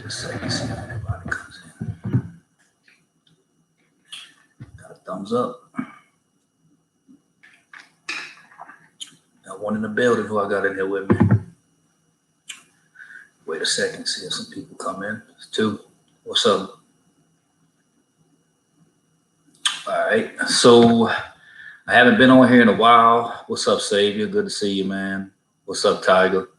a second, see if anybody comes in. Got a thumbs up. Got one in the building who I got in here with me. Wait a second, see if some people come in. It's two. What's up? All right, so I haven't been on here in a while. What's up, Savior? Good to see you, man. What's up, Tiger?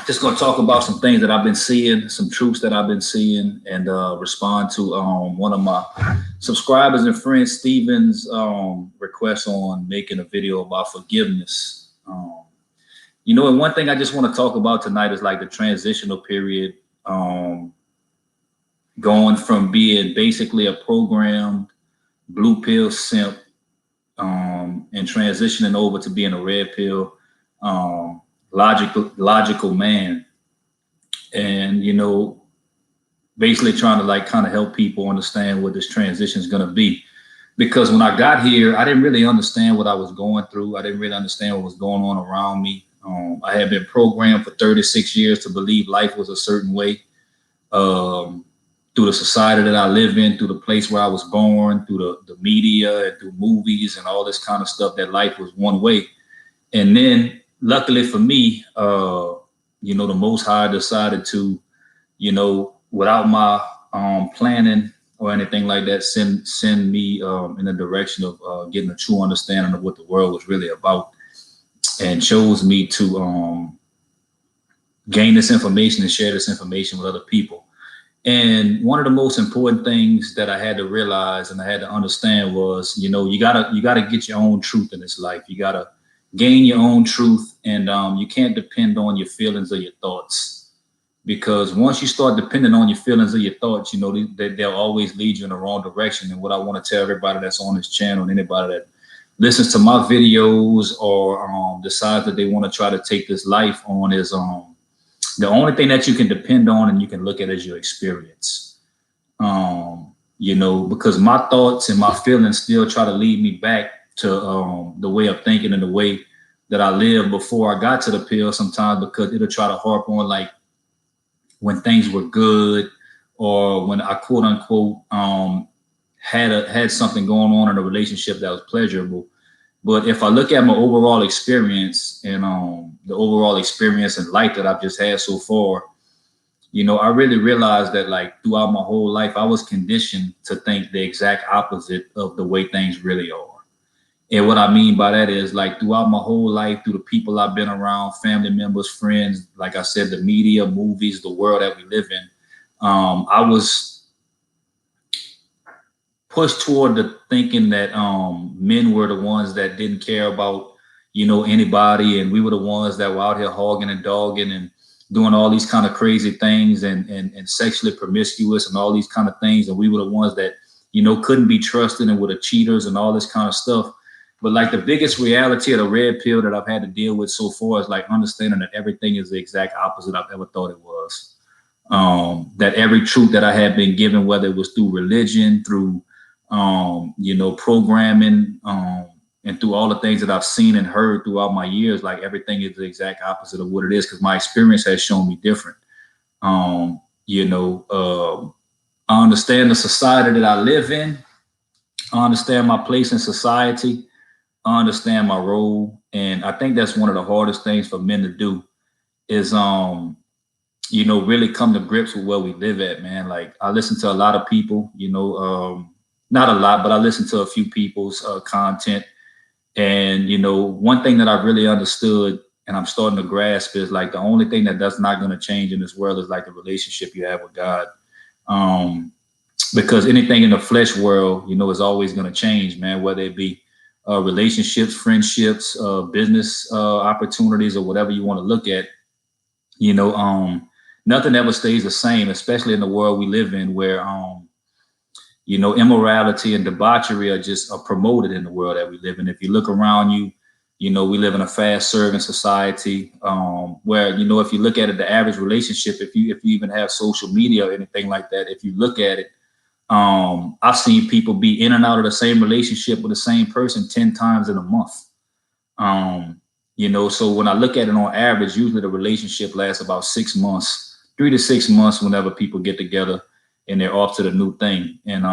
Just going to talk about some things that I've been seeing, some truths that I've been seeing, and respond to one of my subscribers and friends, Steven's request on making a video about forgiveness. You know, and one thing I just want to talk about tonight is like the transitional period, going from being basically a programmed blue pill simp and transitioning over to being a red pill logical man, and you know, basically trying to like kind of help people understand what this transition is going to be. Because when I got here, I didn't really understand what I was going through. I didn't really understand what was going on around me. I had been programmed for 36 years to believe life was a certain way, through the society that I live in, through the place where I was born, through the media and through movies and all this kind of stuff, that life was one way. And then luckily for me, you know, the Most High decided to, you know, without my planning or anything like that, send me in the direction of getting a true understanding of what the world was really about, and chose me to gain this information and share this information with other people. And one of the most important things that I had to realize and I had to understand was, you know, you gotta get your own truth in this life. You gotta gain your own truth, and you can't depend on your feelings or your thoughts, because once you start depending on your feelings or your thoughts, you know, they'll always lead you in the wrong direction. And what I want to tell everybody that's on this channel and anybody that listens to my videos or decides that they want to try to take this life on is the only thing that you can depend on and you can look at as your experience. You know, because my thoughts and my feelings still try to lead me back to the way of thinking and the way that I lived before I got to the pill sometimes, because it'll try to harp on like when things were good, or when I quote unquote had something going on in a relationship that was pleasurable. But if I look at my overall experience and the overall experience in life that I've just had so far, you know, I really realized that like throughout my whole life, I was conditioned to think the exact opposite of the way things really are. And what I mean by that is like throughout my whole life, through the people I've been around, family members, friends, like I said, the media, movies, the world that we live in, I was pushed toward the thinking that men were the ones that didn't care about, you know, anybody, and we were the ones that were out here hogging and dogging and doing all these kind of crazy things and sexually promiscuous and all these kind of things, and we were the ones that, you know, couldn't be trusted and were the cheaters and all this kind of stuff. But like the biggest reality of the red pill that I've had to deal with so far is like understanding that everything is the exact opposite I've ever thought it was. That every truth that I had been given, whether it was through religion, through you know, programming, and through all the things that I've seen and heard throughout my years, like everything is the exact opposite of what it is, because my experience has shown me different. You know, I understand the society that I live in. I understand my place in society. I understand my role. And I think that's one of the hardest things for men to do is, you know, really come to grips with where we live at, man. Like I listen to a lot of people, you know, not a lot, but I listen to a few people's content. And, you know, one thing that I really understood and I'm starting to grasp is like the only thing that's not going to change in this world is like the relationship you have with God. Because anything in the flesh world, you know, is always going to change, man, whether it be relationships, friendships, business opportunities, or whatever you want to look at. You know, nothing ever stays the same, especially in the world we live in, where you know, immorality and debauchery are promoted in the world that we live in. If you look around you, you know, we live in a fast serving society where, you know, if you look at it, the average relationship, if you even have social media or anything like that, if you look at it, I've seen people be in and out of the same relationship with the same person 10 times in a month. You know, so when I look at it on average, usually the relationship lasts about 6 months, 3 to 6 months whenever people get together and they're off to the new thing. And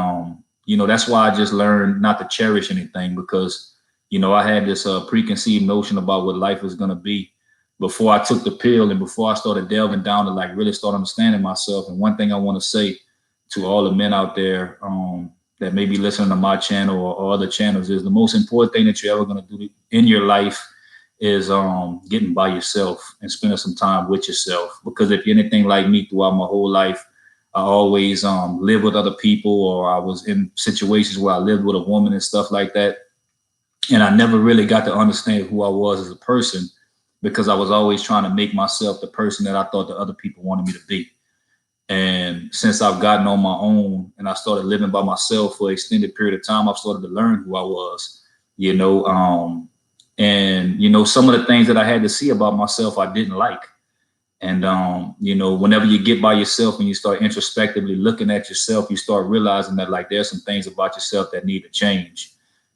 that's why I just learned not to cherish anything, because I had this preconceived notion about what life was going to be before I took the pill and before I started delving down to like really start understanding myself. And one thing I want to say to all the men out there that may be listening to my channel or other channels is the most important thing that you're ever going to do in your life is getting by yourself and spending some time with yourself. Because if you're anything like me, throughout my whole life, I always lived with other people, or I was in situations where I lived with a woman and stuff like that. And I never really got to understand who I was as a person, because I was always trying to make myself the person that I thought the other people wanted me to be. And since I've gotten on my own and I started living by myself for an extended period of time, I've started to learn who I was, and some of the things that I had to see about myself, I didn't like. And, whenever you get by yourself and you start introspectively looking at yourself, you start realizing that like there's some things about yourself that need to change,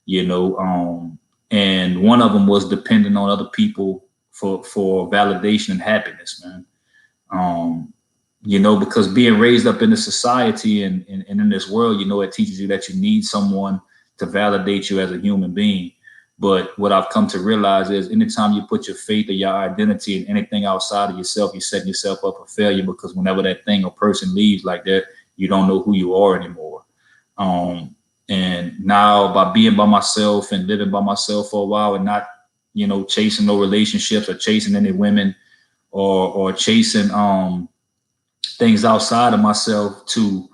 and one of them was depending on other people for validation and happiness, man. Because being raised up in the society and in this world, it teaches you that you need someone to validate you as a human being. But what I've come to realize is anytime you put your faith or your identity in anything outside of yourself, you're setting yourself up for failure, because whenever that thing or person leaves like that, you don't know who you are anymore. And now by being by myself and living by myself for a while and not, chasing no relationships or chasing any women or chasing things outside of myself to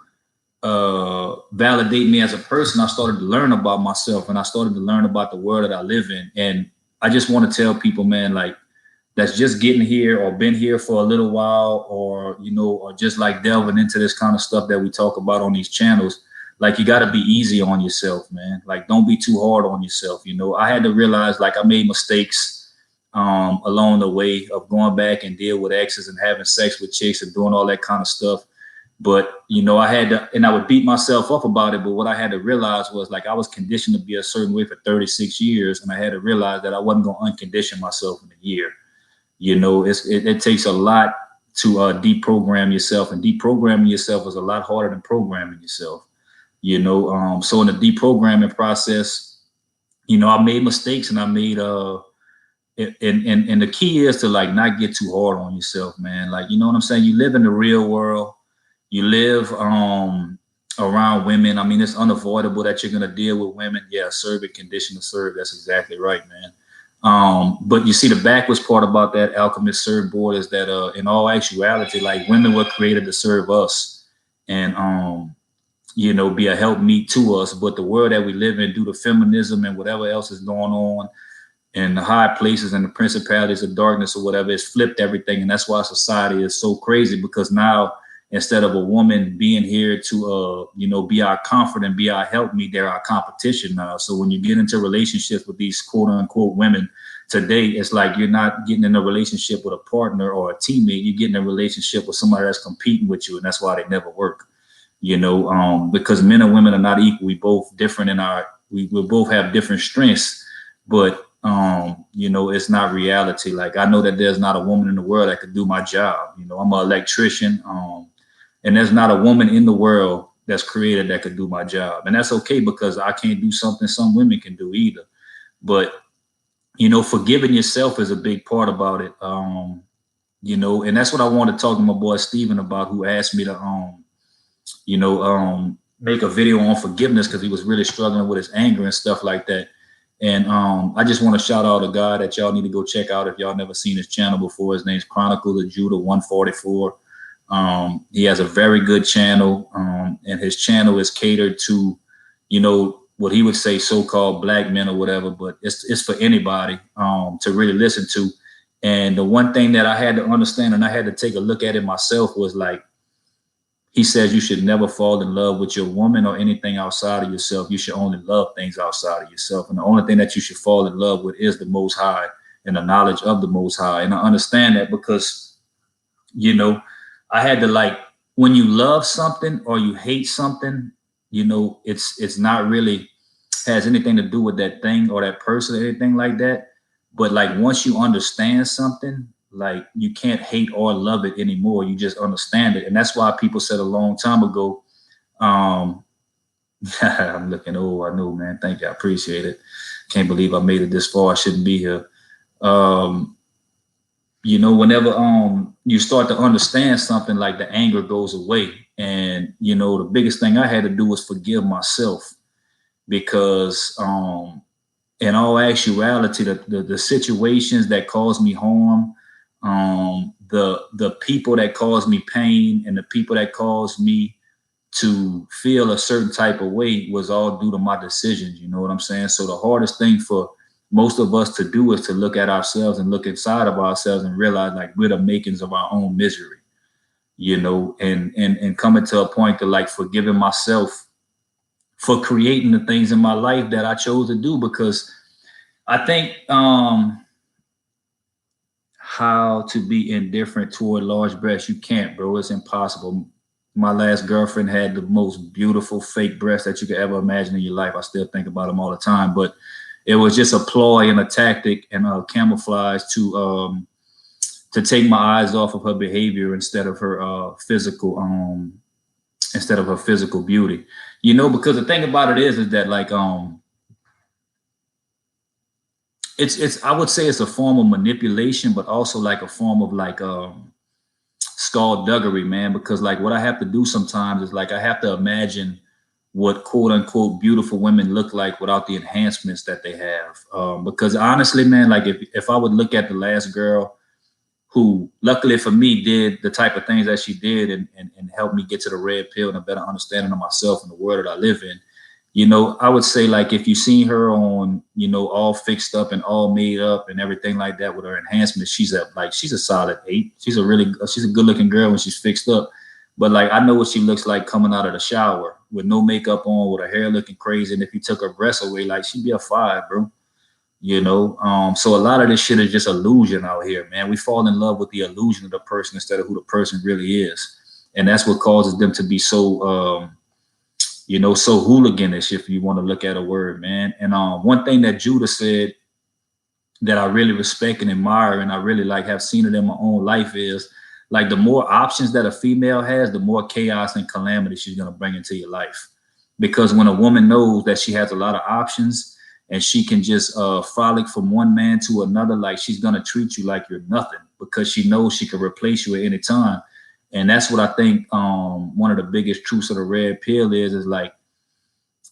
validate me as a person, I started to learn about myself and I started to learn about the world that I live in. And I just want to tell people, man, like that's just getting here or been here for a little while, or, or just like delving into this kind of stuff that we talk about on these channels. Like, you got to be easy on yourself, man. Like, don't be too hard on yourself. I had to realize like I made mistakes along the way of going back and deal with exes and having sex with chicks and doing all that kind of stuff. But, I had to, and I would beat myself up about it. But what I had to realize was like I was conditioned to be a certain way for 36 years. And I had to realize that I wasn't going to uncondition myself in a year. It takes a lot to deprogram yourself, and deprogramming yourself is a lot harder than programming yourself. So in the deprogramming process, I made mistakes and I made and the key is to like not get too hard on yourself, man. Like, you know what I'm saying? You live in the real world. You live around women. I mean, it's unavoidable that you're gonna deal with women. Yeah, serve and condition to serve. That's exactly right, man. But you see, the backwards part about that Alchemist Serve board is that in all actuality, like women were created to serve us and be a helpmeet to us. But the world that we live in, due to feminism and whatever else is going on, and the high places and the principalities of darkness or whatever, it's flipped everything. And that's why society is so crazy, because now instead of a woman being here to, be our comfort and be our helpmeet, they're our competition now. So when you get into relationships with these quote unquote women today, it's like you're not getting in a relationship with a partner or a teammate. You're getting in a relationship with somebody that's competing with you. And that's why they never work, because men and women are not equal. We both different we both have different strengths, but it's not reality. Like, I know that there's not a woman in the world that could do my job. I'm an electrician, and there's not a woman in the world that's created that could do my job. And that's okay, because I can't do something some women can do either. But, forgiving yourself is a big part about it. And that's what I want to talk to my boy Steven about, who asked me to, make a video on forgiveness, because he was really struggling with his anger and stuff like that. And I just want to shout out a guy that y'all need to go check out if y'all never seen his channel before. His name's Chronicles of Judah 144. He has a very good channel, and his channel is catered to, what he would say so-called black men or whatever, but it's for anybody to really listen to. And the one thing that I had to understand, and I had to take a look at it myself, was like, he says you should never fall in love with your woman or anything outside of yourself. You should only love things outside of yourself. And the only thing that you should fall in love with is the Most High and the knowledge of the Most High. And I understand that because, I had to, like, when you love something or you hate something, it's not really has anything to do with that thing or that person or anything like that. But like, once you understand something, like you can't hate or love it anymore. You just understand it. And that's why people said a long time ago, um, I'm looking, oh, I know, man. Thank you. I appreciate it. Can't believe I made it this far. I shouldn't be here. Um, whenever you start to understand something, like the anger goes away. And the biggest thing I had to do was forgive myself, because in all actuality, the situations that caused me harm, the people that caused me pain, and the people that caused me to feel a certain type of way was all due to my decisions. You know what I'm saying? So the hardest thing for most of us to do is to look at ourselves and look inside of ourselves and realize, like, we're the makings of our own misery, and coming to a point to, like, forgiving myself for creating the things in my life that I chose to do. Because I think how to be indifferent toward large breasts, you can't, bro. It's impossible. My last girlfriend had the most beautiful fake breasts that you could ever imagine in your life. I still think about them all the time, but it was just a ploy and a tactic and a camouflage to take my eyes off of her behavior instead of her physical beauty. Because the thing about it is that, like, it's I would say it's a form of manipulation, but also like a form of, like, skullduggery, man. Because, like, what I have to do sometimes is, like, I have to imagine what quote unquote beautiful women look like without the enhancements that they have. Because honestly, man, like, if I would look at the last girl who, luckily for me, did the type of things that she did and helped me get to the red pill and a better understanding of myself and the world that I live in, I would say, like, if you seen her on, all fixed up and all made up and everything like that with her enhancements, she's a solid 8. She's a good looking girl when she's fixed up. But, like, I know what she looks like coming out of the shower with no makeup on, with her hair looking crazy. And if you took her breasts away, like, she'd be a 5, bro. So a lot of this shit is just illusion out here, man. We fall in love with the illusion of the person instead of who the person really is. And that's what causes them to be so, so hooliganish, if you want to look at a word, man. And one thing that Judah said that I really respect and admire, and I really, like, have seen it in my own life, is, like, the more options that a female has, the more chaos and calamity she's going to bring into your life. Because when a woman knows that she has a lot of options and she can just frolic from one man to another, like, she's going to treat you like you're nothing, because she knows she can replace you at any time. And that's what I think one of the biggest truths of the red pill is like,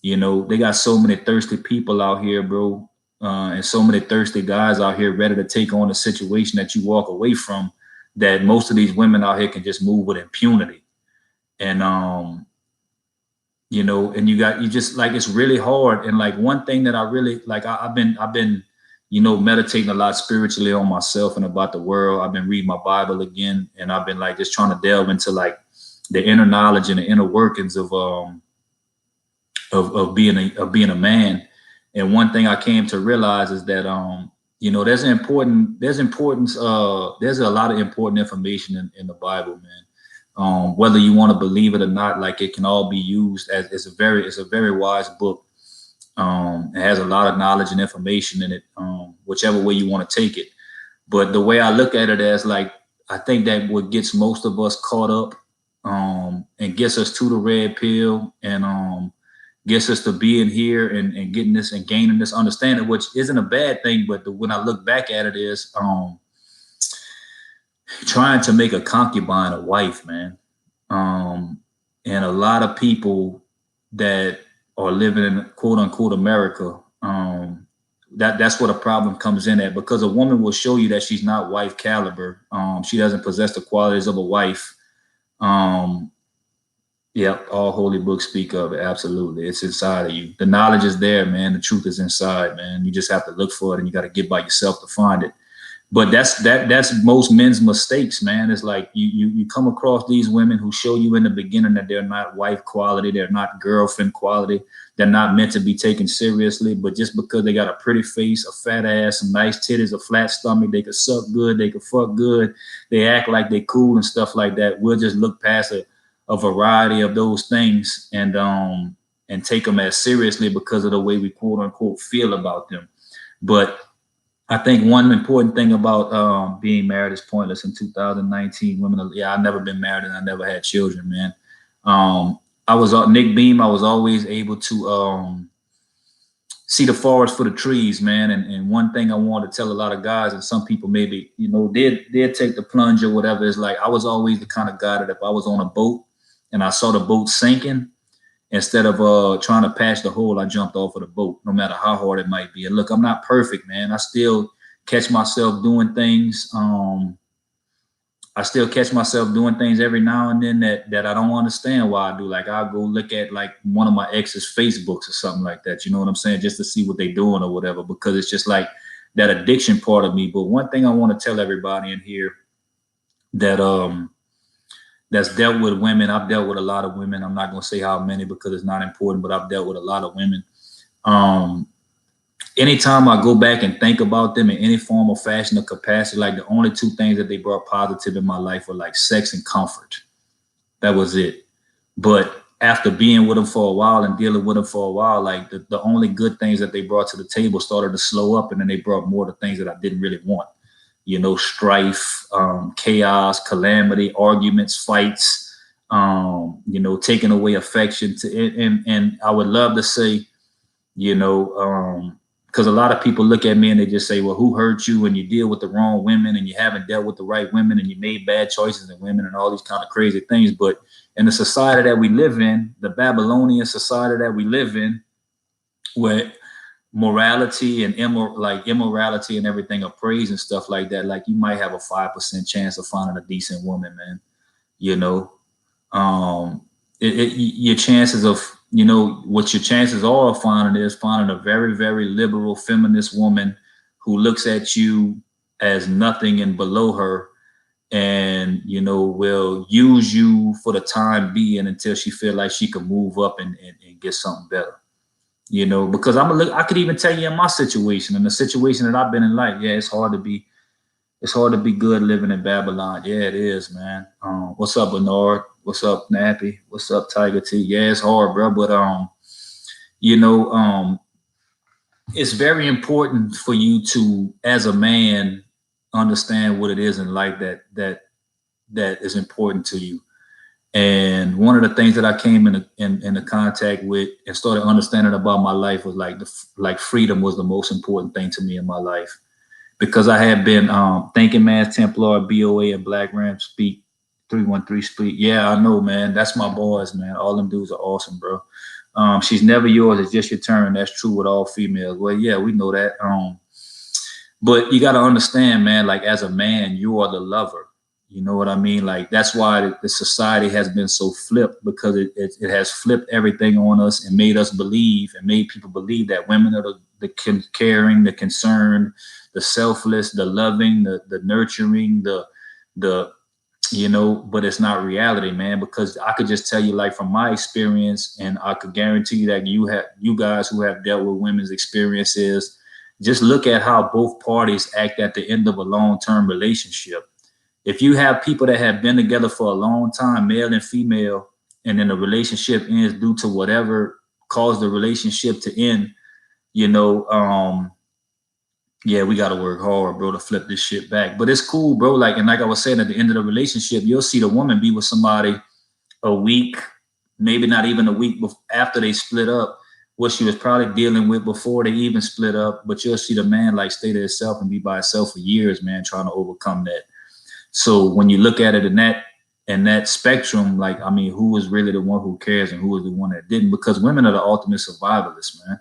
they got so many thirsty people out here, bro. And so many thirsty guys out here ready to take on a situation that you walk away from, that most of these women out here can just move with impunity. And, and you just, like, it's really hard. And, like, one thing that I really, like, I've been, meditating a lot spiritually on myself and about the world. I've been reading my Bible again, and I've been, like, just trying to delve into, like, the inner knowledge and the inner workings of being a man. And one thing I came to realize is that there's a lot of important information in the Bible, man. Whether you want to believe it or not, like, it can all be used as it's a very wise book. It has a lot of knowledge and information in it, whichever way you want to take it. But the way I look at it as, like, I think that what gets most of us caught up and gets us to the red pill and gets us to being here and getting this and gaining this understanding, which isn't a bad thing. But when I look back at it, is trying to make a concubine a wife, man. And a lot of people that are living in quote unquote America, that's where the problem comes in at, because a woman will show you that she's not wife caliber. She doesn't possess the qualities of a wife. Yep, all holy books speak of it. Absolutely. It's inside of you. The knowledge is there, man. The truth is inside, man. You just have to look for it, and you got to get by yourself to find it. But that's most men's mistakes, man. It's like you come across these women who show you in the beginning that they're not wife quality, they're not girlfriend quality, they're not meant to be taken seriously. But just because they got a pretty face, a fat ass, some nice titties, a flat stomach, they could suck good, they could fuck good, they act like they cool and stuff like that. We'll just look past a variety of those things and take them as seriously because of the way we quote unquote feel about them. But I think one important thing about being married is pointless in 2019. Yeah, I've never been married and I never had children, man. I was Nick Beam. I was always able to see the forest for the trees, man. And one thing I want to tell a lot of guys, and some people maybe, did take the plunge or whatever, is like I was always the kind of guy that if I was on a boat and I saw the boat sinking, instead of trying to patch the hole, I jumped off of the boat, no matter how hard it might be. And look, I'm not perfect, man. I still catch myself doing things. I still catch myself doing things every now and then that I don't understand why I do. Like I'll go look at like one of my ex's Facebooks or something like that. You know what I'm saying? Just to see what they're doing or whatever, because it's just like that addiction part of me. But one thing I want to tell everybody in here that that's dealt with women. I've dealt with a lot of women. I'm not gonna say how many because it's not important, but I've dealt with a lot of women. Anytime I go back and think about them in any form or fashion or capacity, like the only two things that they brought positive in my life were like sex and comfort. That was it. But after being with them for a while and dealing with them for a while, like the only good things that they brought to the table started to slow up, and then they brought more of the things that I didn't really want. Strife, chaos, calamity, arguments, fights, taking away affection and I would love to say, because a lot of people look at me and they just say, well, who hurt you? And you deal with the wrong women and you haven't dealt with the right women and you made bad choices in women and all these kind of crazy things. But in the society that we live in, the Babylonian society that we live in, where morality and immorality and everything are praised and stuff like that, like you might have a 5% chance of finding a decent woman, man. Your chances of what your chances are of finding a very, very liberal feminist woman who looks at you as nothing and below her, and will use you for the time being until she feel like she can move up and get something better. Because I could even tell you in my situation, in the situation that I've been in life, yeah, it's hard to be good living in Babylon. Yeah, it is, man. What's up, Bernard? What's up, Nappy? What's up, Tiger T? Yeah, it's hard, bro. But it's very important for you to, as a man, understand what it is in life that is important to you. And one of the things that I came into contact with and started understanding about my life was like freedom was the most important thing to me in my life. Because I had been Thinking Man's Templar, BOA, and Black Ram Speak, 313 Speak. Yeah, I know, man. That's my boys, man. All them dudes are awesome, bro. She's never yours. It's just your turn. That's true with all females. Well, yeah, we know that. But you got to understand, man, like as a man, you are the lover. You know what I mean? Like that's why the society has been so flipped, because it has flipped everything on us and made us believe and made people believe that women are the caring, the concerned, the selfless, the loving, the nurturing, but it's not reality, man, because I could just tell you, like from my experience, and I could guarantee you that you guys who have dealt with women's experiences, just look at how both parties act at the end of a long-term relationship. If you have people that have been together for a long time, male and female, and then the relationship ends due to whatever caused the relationship to end, yeah, we got to work hard, bro, to flip this shit back. But it's cool, bro. Like I was saying, at the end of the relationship, you'll see the woman be with somebody a week, maybe not even a week after they split up, what she was probably dealing with before they even split up. But you'll see the man like stay to himself and be by himself for years, man, trying to overcome that. So when you look at it in that spectrum, like, I mean, who is really the one who cares and who is the one that didn't? Because women are the ultimate survivalists, man.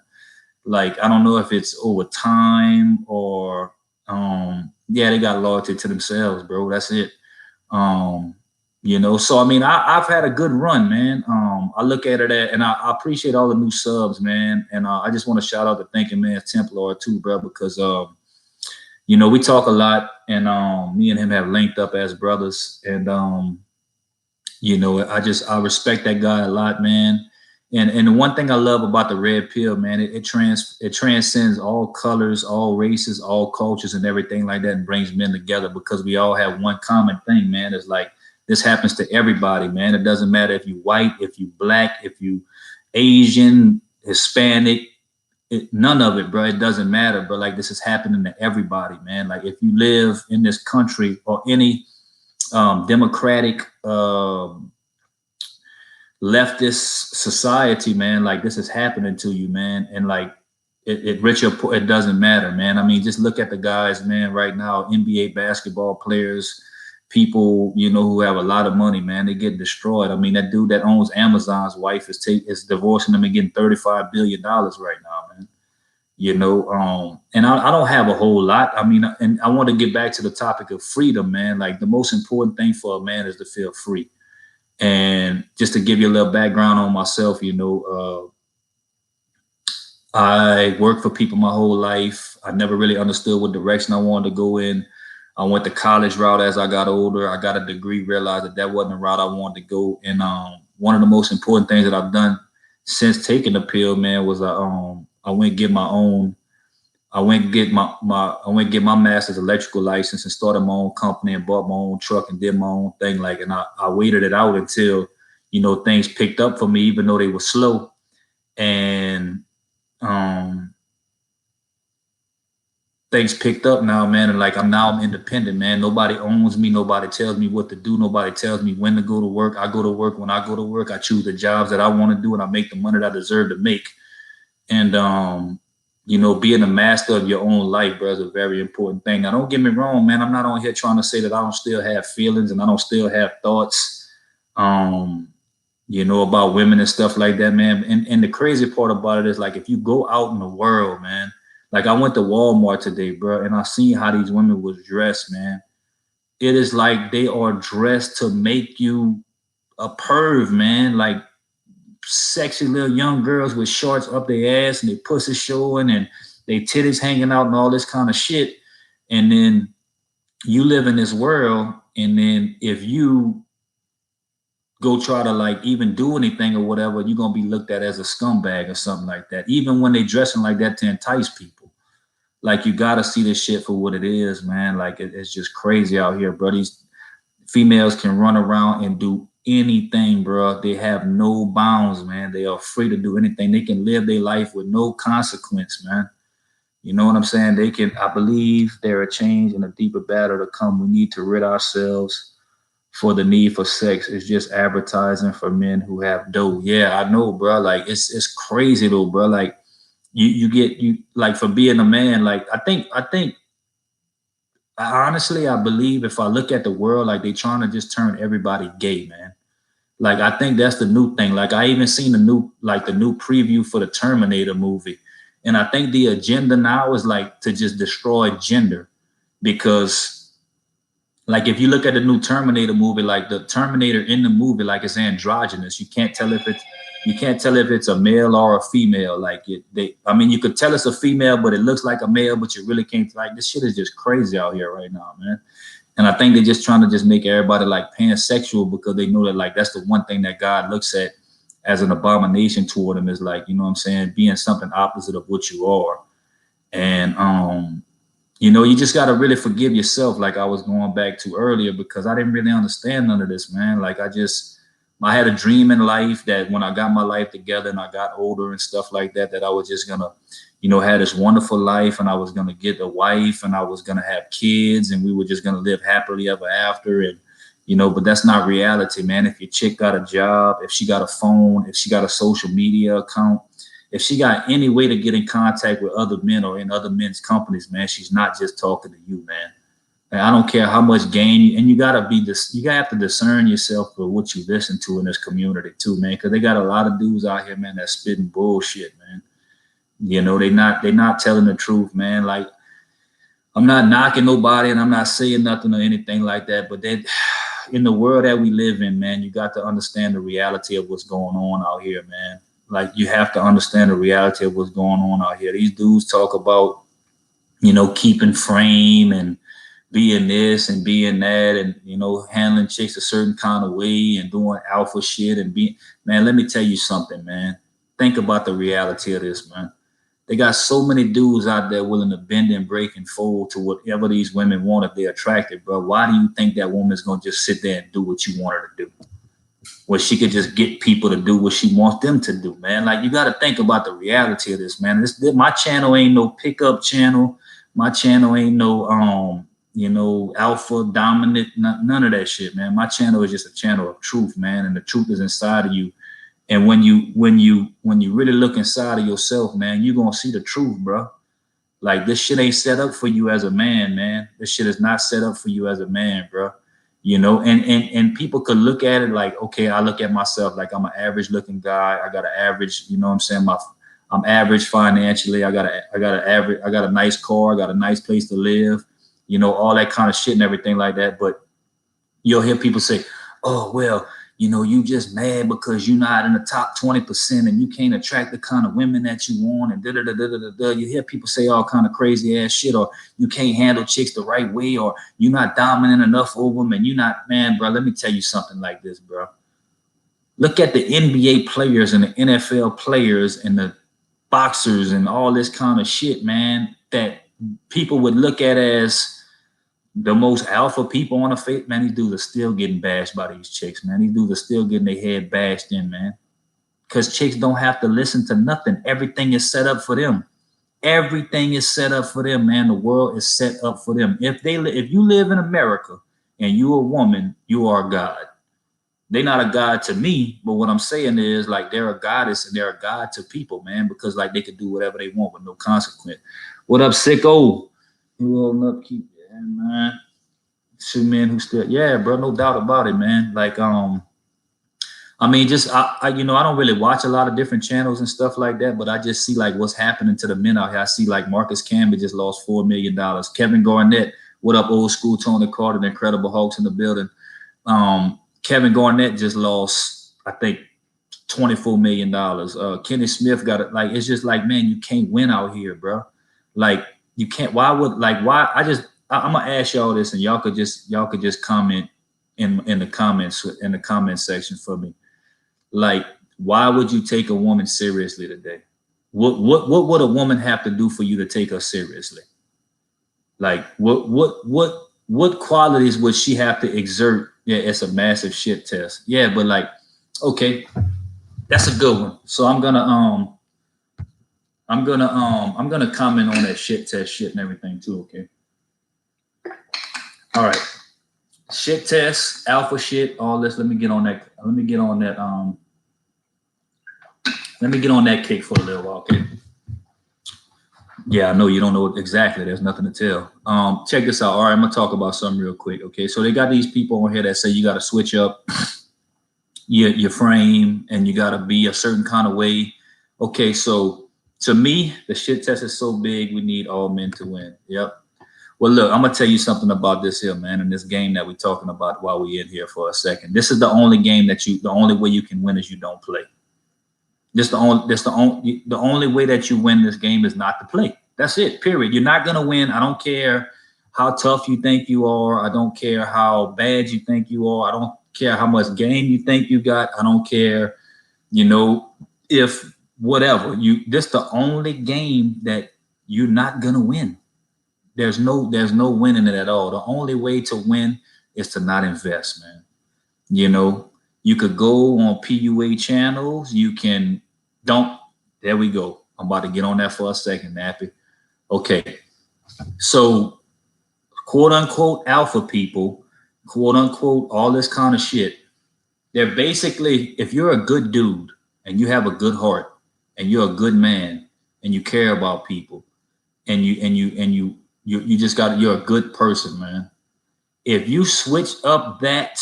Like, I don't know if it's over time or, they got loyalty to themselves, bro. That's it. So, I mean, I've had a good run, man. I look at it and I appreciate all the new subs, man. And I just want to shout out to Thinking Man's Templar too, bro, because, we talk a lot, and me and him have linked up as brothers. And, I respect that guy a lot, man. And the one thing I love about the Red Pill, man, it transcends all colors, all races, all cultures, and everything like that, and brings men together because we all have one common thing, man. It's like this happens to everybody, man. It doesn't matter if you white, if you black, if you Asian, Hispanic, none of it, bro. It doesn't matter, bro. Like this is happening to everybody, man. Like if you live in this country or any democratic leftist society, man, like this is happening to you, man. And like it rich or poor, it doesn't matter, man. I mean, just look at the guys, man, right now, NBA basketball players, people, you know, who have a lot of money, man, they get destroyed. I mean, that dude that owns Amazon's wife is divorcing them and getting $35 billion right now, man. You know, and I don't have a whole lot. I mean, and I want to get back to the topic of freedom, man. Like the most important thing for a man is to feel free. And just to give you a little background on myself, you know, I worked for people my whole life. I never really understood what direction I wanted to go in. I went the college route as I got older. I got a degree, realized that that wasn't the route I wanted to go. And one of the most important things that I've done since taking the pill, man, was I went get my own. I went get I went get my master's electrical license and started my own company and bought my own truck and did my own thing. Like, and I waited it out until, you know, things picked up for me, even though they were slow. And things picked up now, man. And like I'm independent, man. Nobody owns me. Nobody tells me what to do. Nobody tells me when to go to work. I go to work when I go to work. I choose the jobs that I want to do, and I make the money that I deserve to make. And you know, being a master of your own life, bro, is a very important thing. Now, don't get me wrong, man. I'm not on here trying to say that I don't still have feelings and I don't still have thoughts, you know, about women and stuff like that, man. And the crazy part about it is, like, if you go out in the world, man, like I went to Walmart today, bro, and I seen how these women was dressed, man. It is like they are dressed to make you a perv, man. Like sexy little young girls with shorts up their ass and they pussy showing and they titties hanging out and all this kind of shit. And then you live in this world, and then if you go try to like even do anything or whatever, you're gonna be looked at as a scumbag or something like that. Even when they dressing like that to entice people. Like you gotta see this shit for what it is, man. Like it's just crazy out here, bro. These females can run around and do anything, bro. They have no bounds, man. They are free to do anything. They can live their life with no consequence, man. You know what I'm saying? They can, I believe there are change and a deeper battle to come. We need to rid ourselves for the need for sex. It's just advertising for men who have dough. Yeah, I know, bro. Like it's crazy though, bro. Like you like, for being a man, like I think honestly, I believe if I look at the world, like they trying to just turn everybody gay, man. Like I think that's the new thing. Like I even seen the new preview for the Terminator movie. And I think the agenda now is like to just destroy gender, because like if you look at the new Terminator movie, like the Terminator in the movie, like it's androgynous. You can't tell if it's a male or a female. Like I mean, you could tell it's a female, but it looks like a male, but you really can't. Like this shit is just crazy out here right now, man. And I think they're just trying to just make everybody like pansexual, because they know that like that's the one thing that God looks at as an abomination toward them, is like, you know what I'm saying, being something opposite of what you are. And you know, you just got to really forgive yourself, like I was going back to earlier, because I didn't really understand none of this, man. Like I had a dream in life that when I got my life together and I got older and stuff like that, that I was just gonna, you know, have this wonderful life, and I was gonna get a wife, and I was gonna have kids, and we were just gonna live happily ever after. And you know, but that's not reality, man. If your chick got a job, if she got a phone, if she got a social media account, if she got any way to get in contact with other men or in other men's companies, man, she's not just talking to you, man. And I don't care how much gain and you gotta have to discern yourself for what you listen to in this community too, man. Cause they got a lot of dudes out here, man, that's spitting bullshit, man. You know, they're not telling the truth, man. Like, I'm not knocking nobody and I'm not saying nothing or anything like that, but in the world that we live in, man, you got to understand the reality of what's going on out here, man. Like, you have to understand the reality of what's going on out here. These dudes talk about, you know, keeping frame and being this and being that, and, you know, handling chicks a certain kind of way and doing alpha shit and man, let me tell you something, man. Think about the reality of this, man. They got so many dudes out there willing to bend and break and fold to whatever these women want if they're attractive, bro. Why do you think that woman's going to just sit there and do what you want her to do? where she could just get people to do what she wants them to do, man. Like, you got to think about the reality of this, man. My channel ain't no pickup channel. My channel ain't no alpha dominant, none of that shit, man. My channel is just a channel of truth, man, and the truth is inside of you. And when you really look inside of yourself, man, you're gonna see the truth, bro. Like, this shit ain't set up for you as a man, man. This shit is not set up for you as a man, bro. And people could look at it like, okay, I look at myself like I'm an average looking guy. I got an average, you know what I'm saying? I'm average financially. I got a nice car. I got a nice place to live, all that kind of shit and everything like that. But you'll hear people say, oh, well, you just mad because you're not in the top 20% and you can't attract the kind of women that you want, and da-da-da-da-da-da. You hear people say all kind of crazy ass shit, or you can't handle chicks the right way, or you're not dominant enough over them, and you're not, man, bro, let me tell you something like this, bro. Look at the NBA players and the NFL players and the boxers and all this kind of shit, man, that people would look at as the most alpha people on the face, man. These dudes are still getting bashed by these chicks, man. These dudes are still getting their head bashed in, man. Because chicks don't have to listen to nothing. Everything is set up for them. Everything is set up for them, man. The world is set up for them. If you live in America and you're a woman, you are a god. They're not a god to me, but what I'm saying is, like, they're a goddess and they're a god to people, man, because, like, they could do whatever they want with no consequence. What up, sicko? You holding up? Keep. Man, two men who still, yeah, bro, no doubt about it, man. Like, I mean, just I don't really watch a lot of different channels and stuff like that, but I just see like what's happening to the men out here. I see like Marcus Camby just lost $4 million. Kevin Garnett, what up, old school Tony Carter, the Incredible Hulks in the building. Kevin Garnett just lost, I think, $24 million. Kenny Smith got it. Like, it's just like, man, you can't win out here, bro. Like, you can't. Why? I'm gonna ask y'all this, and y'all could just comment in the comment section for me. Like, why would you take a woman seriously today? What would a woman have to do for you to take her seriously? Like, what qualities would she have to exert? Yeah, it's a massive shit test. Yeah, but like, okay, that's a good one. So I'm gonna comment on that shit test shit and everything too. Okay. All right, shit test, alpha shit, all this. Let me get on that. Let me get on that kick for a little while, okay? Yeah, I know you don't know exactly. There's nothing to tell. Check this out. All right, I'm gonna talk about something real quick, okay? So they got these people on here that say you got to switch up your frame and you got to be a certain kind of way. Okay, so to me, the shit test is so big. We need all men to win. Yep. Well, look, I'm gonna tell you something about this here, man, and this game that we're talking about while we're in here for a second. This is the only game the only way you can win is you don't play. The only way that you win this game is not to play. That's it, period. You're not gonna win. I don't care how tough you think you are. I don't care how bad you think you are. I don't care how much game you think you got. I don't care, if whatever. This the only game that you're not gonna win. There's no winning it at all. The only way to win is to not invest, man. You could go on PUA channels. There we go. I'm about to get on that for a second, Nappy. Okay. So, quote unquote alpha people, quote unquote, all this kind of shit. They're basically, if you're a good dude and you have a good heart and you're a good man and you care about people and you just you're a good person, man. If you switch up that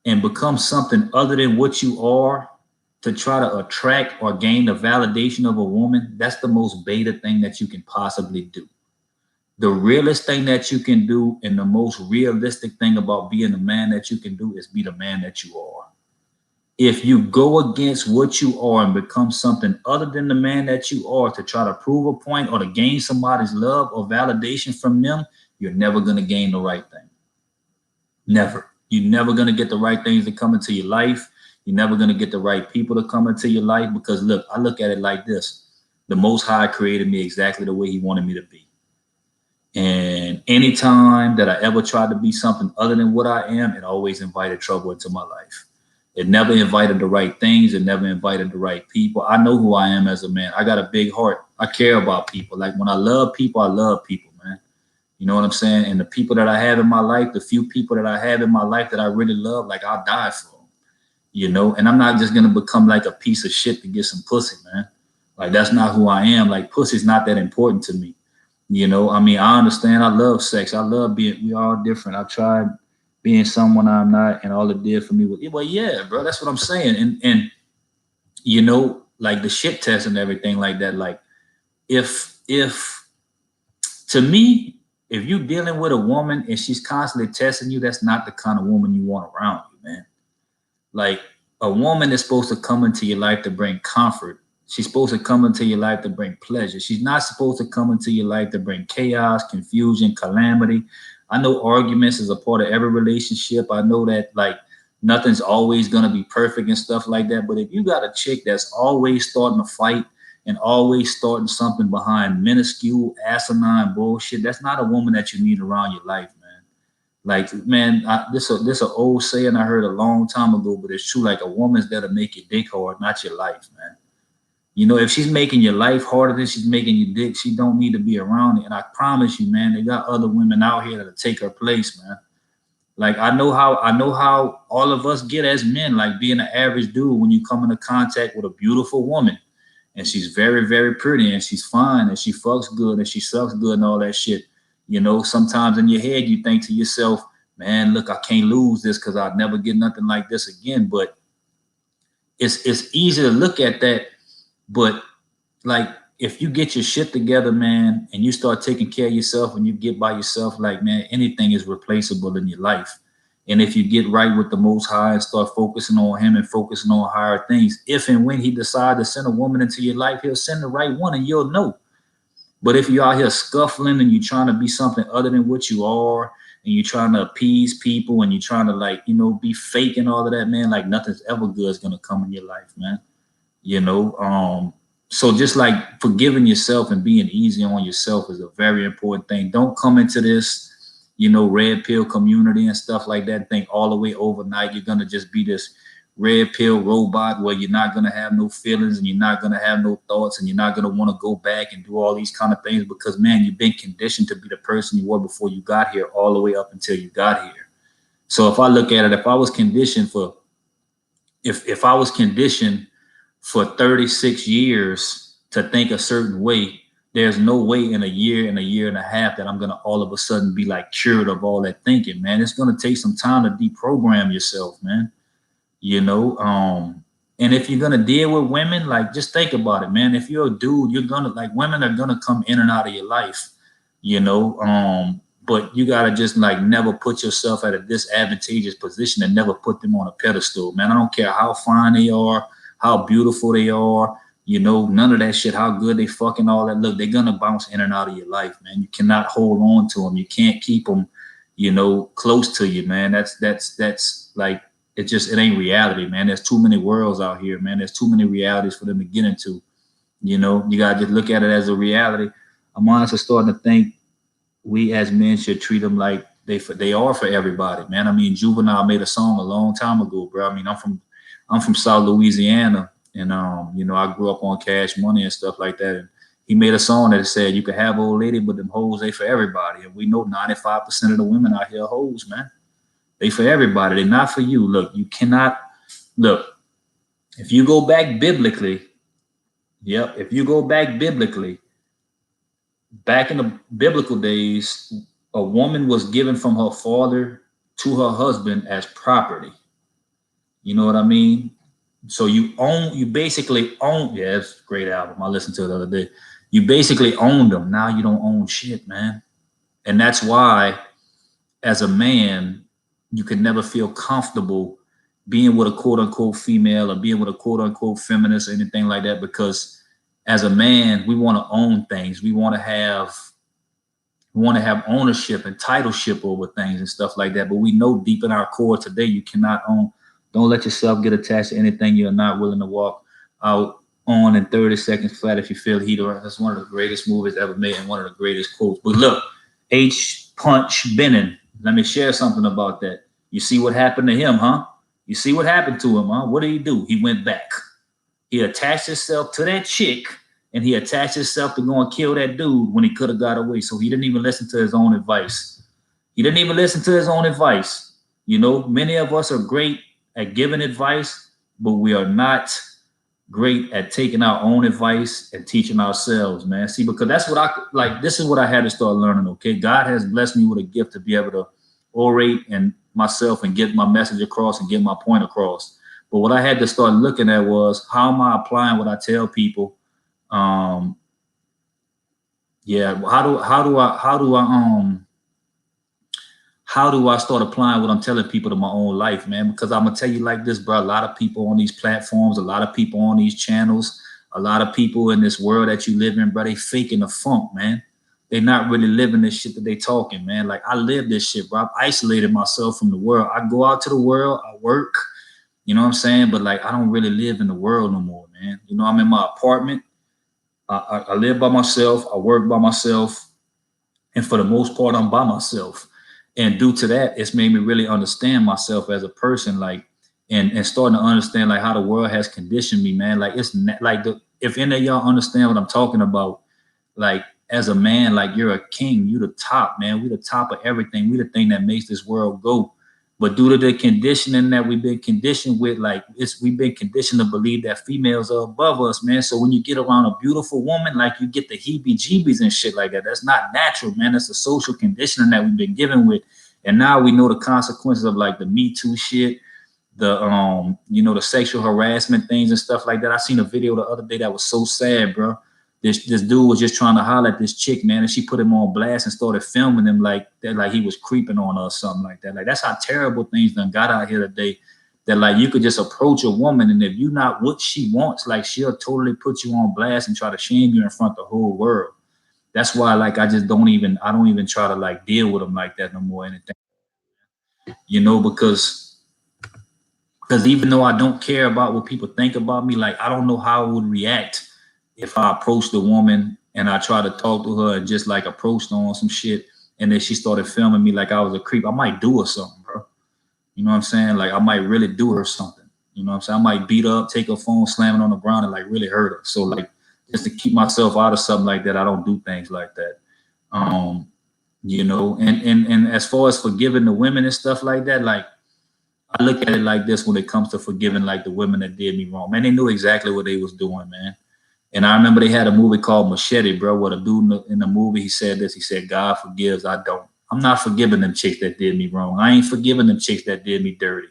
and become something other than what you are to try to attract or gain the validation of a woman, that's the most beta thing that you can possibly do. The realest thing that you can do and the most realistic thing about being the man that you can do is be the man that you are. If you go against what you are and become something other than the man that you are to try to prove a point or to gain somebody's love or validation from them, you're never going to gain the right thing. Never. You're never going to get the right things to come into your life. You're never going to get the right people to come into your life because, look, I look at it like this. The Most High created me exactly the way he wanted me to be. And anytime that I ever tried to be something other than what I am, it always invited trouble into my life. It never invited the right things. It never invited the right people. I know who I am as a man. I got a big heart. I care about people. Like when I love people, man. You know what I'm saying? And the people that I have in my life, the few people that I have in my life that I really love, like I'll die for them, you know? And I'm not just going to become like a piece of shit to get some pussy, man. Like that's not who I am. Like pussy's not that important to me. You know, I mean, I understand. I love sex. I love being, we all different. I tried being someone I'm not, and all it did for me was, well, yeah, bro, that's what I'm saying. And you know, like the shit test and everything like that. Like if to me, if you dealing with a woman and she's constantly testing you, that's not the kind of woman you want around you, man. Like a woman is supposed to come into your life to bring comfort. She's supposed to come into your life to bring pleasure. She's not supposed to come into your life to bring chaos, confusion, calamity. I know arguments is a part of every relationship. I know that like nothing's always going to be perfect and stuff like that. But if you got a chick that's always starting a fight and always starting something behind minuscule, asinine bullshit, that's not a woman that you need around your life, man. Like, man, this a old saying I heard a long time ago, but it's true. Like a woman's there to make your dick hard, not your life, man. You know, if she's making your life harder than she's making your dick, she don't need to be around it. And I promise you, man, they got other women out here that'll take her place, man. Like I know how all of us get as men, like being an average dude when you come into contact with a beautiful woman and she's very, very pretty and she's fine and she fucks good and she sucks good and all that shit. You know, sometimes in your head you think to yourself, man, look, I can't lose this because I'll never get nothing like this again. But it's easy to look at that. But like if you get your shit together, man, and you start taking care of yourself and you get by yourself, like, man, anything is replaceable in your life. And if you get right with the Most High and start focusing on him and focusing on higher things, if and when he decides to send a woman into your life, he'll send the right one and you'll know. But if you're out here scuffling and you're trying to be something other than what you are and you're trying to appease people and you're trying to like, you know, be fake and all of that, man, like nothing's ever good is going to come in your life, man. You know, so just like forgiving yourself and being easy on yourself is a very important thing. Don't come into this, you know, red pill community and stuff like that and think all the way overnight you're going to just be this red pill robot where you're not going to have no feelings and you're not going to have no thoughts and you're not going to want to go back and do all these kind of things because, man, you've been conditioned to be the person you were before you got here all the way up until you got here. So if I look at it, if I was conditioned for 36 years to think a certain way, there's no way in a year and a half that I'm going to all of a sudden be like cured of all that thinking, man. It's going to take some time to deprogram yourself, man. You know, and if you're going to deal with women, like just think about it, man. If you're a dude, you're going to like women are going to come in and out of your life, you know, but you got to just like never put yourself at a disadvantageous position and never put them on a pedestal, man. I don't care how fine they are, how beautiful they are, you know, none of that shit, how good they fucking all that. Look, they're going to bounce in and out of your life, man. You cannot hold on to them. You can't keep them, you know, close to you, man. That's like, it ain't reality, man. There's too many worlds out here, man. There's too many realities for them to get into. You know, you got to just look at it as a reality. I'm honestly starting to think we as men should treat them like they are for everybody, man. I mean, Juvenile made a song a long time ago, bro. I mean, I'm from South Louisiana, and you know, I grew up on Cash Money and stuff like that. And he made a song that said, "You can have old lady, but them hoes they for everybody." And we know 95% of the women out here are hoes, man. They for everybody. They're not for you. Look, you cannot look. If you go back biblically, if you go back biblically, back in the biblical days, a woman was given from her father to her husband as property. You know what I mean? So you basically own, yeah, it's a great album. I listened to it the other day. You basically own them. Now you don't own shit, man. And that's why, as a man, you can never feel comfortable being with a quote unquote female or being with a quote unquote feminist or anything like that, because as a man, we want to own things. We want to have ownership and titleship over things and stuff like that. But we know deep in our core today, you cannot own. Don't let yourself get attached to anything you're not willing to walk out on in 30 seconds flat if you feel heat. Or that's one of the greatest movies ever made and one of the greatest quotes. But look, H. Punch Benning. Let me share something about that. You see what happened to him, huh? You see what happened to him, huh? What did he do? He went back. He attached himself to that chick, and he attached himself to go and kill that dude when he could have got away. So he didn't even listen to his own advice. He didn't even listen to his own advice. You know, many of us are great at giving advice, but we are not great at taking our own advice and teaching ourselves, man. See, because that's what I like. This is what I had to start learning. Okay, God has blessed me with a gift to be able to orate and myself and get my message across and get my point across. But what I had to start looking at was, how am I applying what I tell people? Yeah, how do I start applying what I'm telling people to my own life, man? Because I'm gonna tell you like this, bro. A lot of people on these platforms, a lot of people on these channels, a lot of people in this world that you live in, bro, they faking the funk, man. They not really living this shit that they talking, man. Like, I live this shit, bro. I've isolated myself from the world. I go out to the world, I work, you know what I'm saying? But like, I don't really live in the world no more, man. You know, I'm in my apartment. I live by myself. I work by myself. And for the most part, I'm by myself. And due to that, it's made me really understand myself as a person, like, and starting to understand like how the world has conditioned me, man. Like, it's like, if any of y'all understand what I'm talking about, like, as a man, like, you're a king, you the top, man. We the top of everything. We the thing that makes this world go. But due to the conditioning that we've been conditioned with, like, we've been conditioned to believe that females are above us, man. So when you get around a beautiful woman, like, you get the heebie-jeebies and shit like that. That's not natural, man. That's a social conditioning that we've been given with. And now we know the consequences of like the Me Too shit, the you know, the sexual harassment things and stuff like that. I seen a video the other day that was so sad, bro. This dude was just trying to holler at this chick, man, and she put him on blast and started filming him like that, like he was creeping on her or something like that. Like, that's how terrible things done got out here today. That like, you could just approach a woman, and if you're not what she wants, like, she'll totally put you on blast and try to shame you in front of the whole world. That's why, like, I don't even try to like deal with them like that no more. Anything, you know, because even though I don't care about what people think about me, like, I don't know how I would react if I approached a woman and I tried to talk to her and just like approached her on some shit, and then she started filming me like I was a creep. I might do her something, bro. You know what I'm saying? Like, I might really do her something. You know what I'm saying? I might beat her up, take her phone, slam it on the ground, and like really hurt her. So like, just to keep myself out of something like that, I don't do things like that. You know, and as far as forgiving the women and stuff like that, like, I look at it like this when it comes to forgiving like the women that did me wrong. Man, they knew exactly what they was doing, man. And I remember they had a movie called Machete, bro, where the dude in the movie, he said this. He said, God forgives, I don't. I'm not forgiving them chicks that did me wrong. I ain't forgiving them chicks that did me dirty.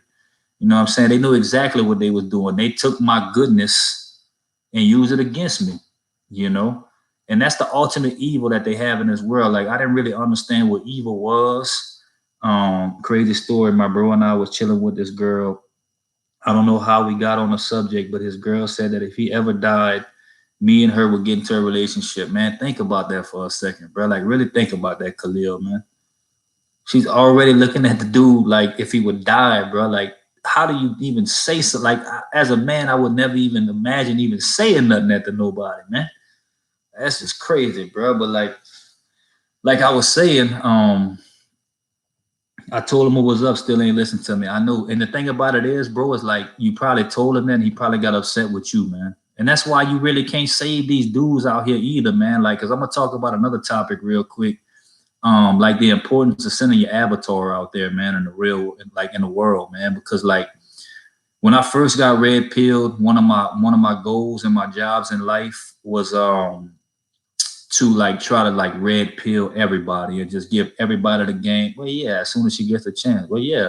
You know what I'm saying? They knew exactly what they was doing. They took my goodness and used it against me, you know? And that's the ultimate evil that they have in this world. Like, I didn't really understand what evil was. Crazy story. My bro and I was chilling with this girl. I don't know how we got on the subject, but his girl said that if he ever died, me and her would get into a relationship. Man, think about that for a second, bro. Like, really think about that, Khalil, man. She's already looking at the dude like if he would die, bro. Like, how do you even say so? Like, as a man, I would never even imagine even saying nothing to nobody, man. That's just crazy, bro. But like I was saying, I told him what was up, still ain't listened to me. I know. And the thing about it is, bro, is like, you probably told him that, and he probably got upset with you, man. And that's why you really can't save these dudes out here either, man. Like, cause I'm gonna talk about another topic real quick. Like the importance of sending your avatar out there, man, in the real, like in the world, man. Because like, when I first got red pilled, one of my goals in my jobs in life was to like try to like red pill everybody and just give everybody the game. Well, yeah, as soon as she gets a chance. Well, yeah.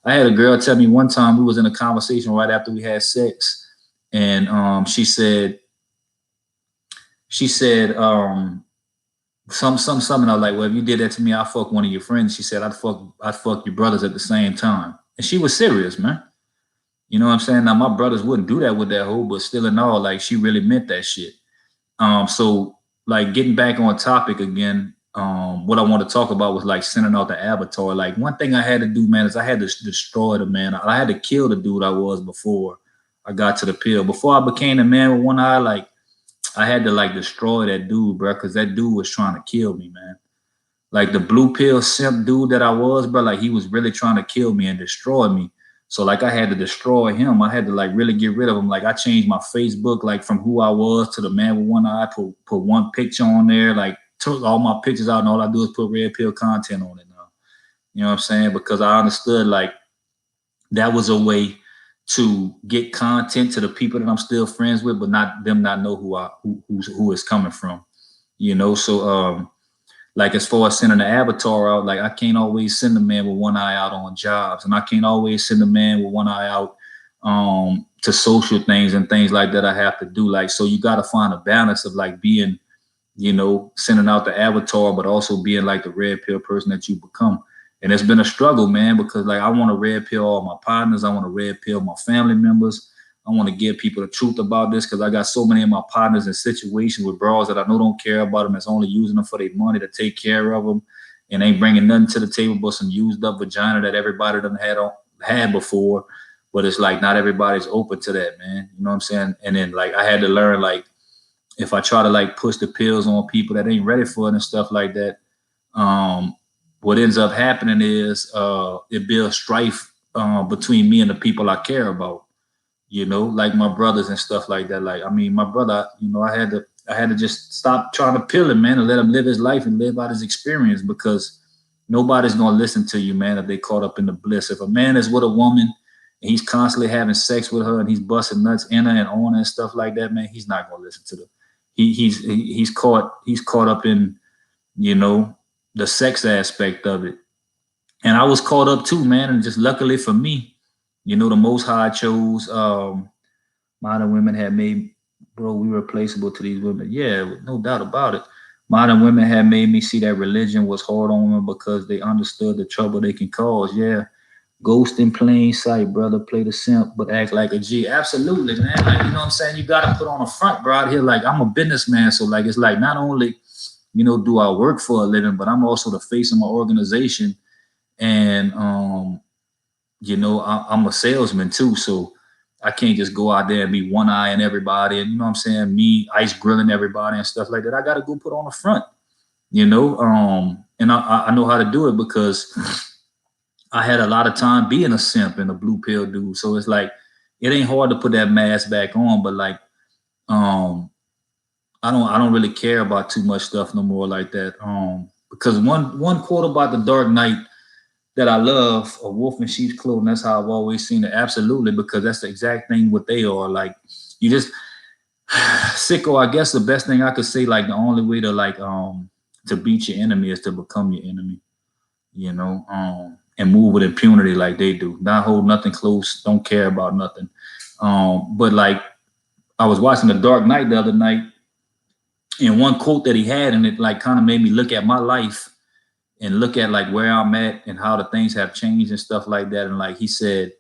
I had a girl tell me one time, we was in a conversation right after we had sex, and she said something. I was like, well, if you did that to me, I'll fuck one of your friends. She said, I'd fuck your brothers at the same time. And she was serious, man. You know what I'm saying? Now, my brothers wouldn't do that with that hoe, but still in all, like, she really meant that shit. So like, getting back on topic again, what I want to talk about was like sending out the avatar. Like, one thing I had to do, man, is I had to destroy the man. I had to kill the dude I was before I got to the pill. Before I became the man with one eye, like, I had to like destroy that dude, bro, because that dude was trying to kill me, man. Like, the blue pill simp dude that I was, bro, like, he was really trying to kill me and destroy me. So like I had to destroy him. I had to like really get rid of him. Like I changed my Facebook, like from who I was to the man with one eye, put one picture on there, like took all my pictures out, and all I do is put red pill content on it now. You know what I'm saying? Because I understood like that was a way to get content to the people that I'm still friends with, but not them not know who is coming from. You know, so like as far as sending the avatar out, like I can't always send a man with one eye out on jobs, and I can't always send a man with one eye out to social things and things like that I have to do. Like, so you got to find a balance of like being, you know, sending out the avatar, but also being like the red pill person that you become. And it's been a struggle, man, because like I want to red pill all my partners. I want to red pill my family members. I want to give people the truth about this because I got so many of my partners in situations with bros that I know don't care about them. That's only using them for their money to take care of them and ain't bringing nothing to the table but some used up vagina that everybody done had before. But it's like not everybody's open to that, man. You know what I'm saying? And then like I had to learn like if I try to like push the pills on people that ain't ready for it and stuff like that, what ends up happening is it builds strife between me and the people I care about. You know, like my brothers and stuff like that. Like, I mean, my brother, you know, I had to just stop trying to pill him, man, and let him live his life and live out his experience because nobody's gonna listen to you, man, if they caught up in the bliss. If a man is with a woman and he's constantly having sex with her and he's busting nuts in her and on her and stuff like that, man, he's not gonna listen to them. He's caught up in, you know, the sex aspect of it. And I was caught up too, man. And just luckily for me, you know, the Most High chose modern women had made, bro, we replaceable to these women. Yeah, no doubt about it. Modern women had made me see that religion was hard on women because they understood the trouble they can cause. Yeah. Ghost in plain sight, brother. Play the simp, but act like a G. Absolutely, man. Like, you know what I'm saying? You got to put on a front, bro, out here. Like, I'm a businessman. So, like, it's like not only, you know, do I work for a living, but I'm also the face of my organization. And, you know, I'm a salesman too. So I can't just go out there and be one eye on everybody. And, you know what I'm saying? Me ice grilling everybody and stuff like that. I got to go put on a front, you know? And I know how to do it because I had a lot of time being a simp and a blue pill dude. So it's like, it ain't hard to put that mask back on, but like, I don't really care about too much stuff no more like that. Because one quote about the Dark Knight that I love, a wolf in sheep's clothing, that's how I've always seen it. Absolutely, because that's the exact thing what they are. Like, you just sicko, I guess the best thing I could say, like the only way to like to beat your enemy is to become your enemy, you know, and move with impunity like they do. Not hold nothing close, don't care about nothing. But like I was watching The Dark Knight the other night, and one quote that he had, and it like kind of made me look at my life and look at like where I'm at and how the things have changed and stuff like that. And like he said,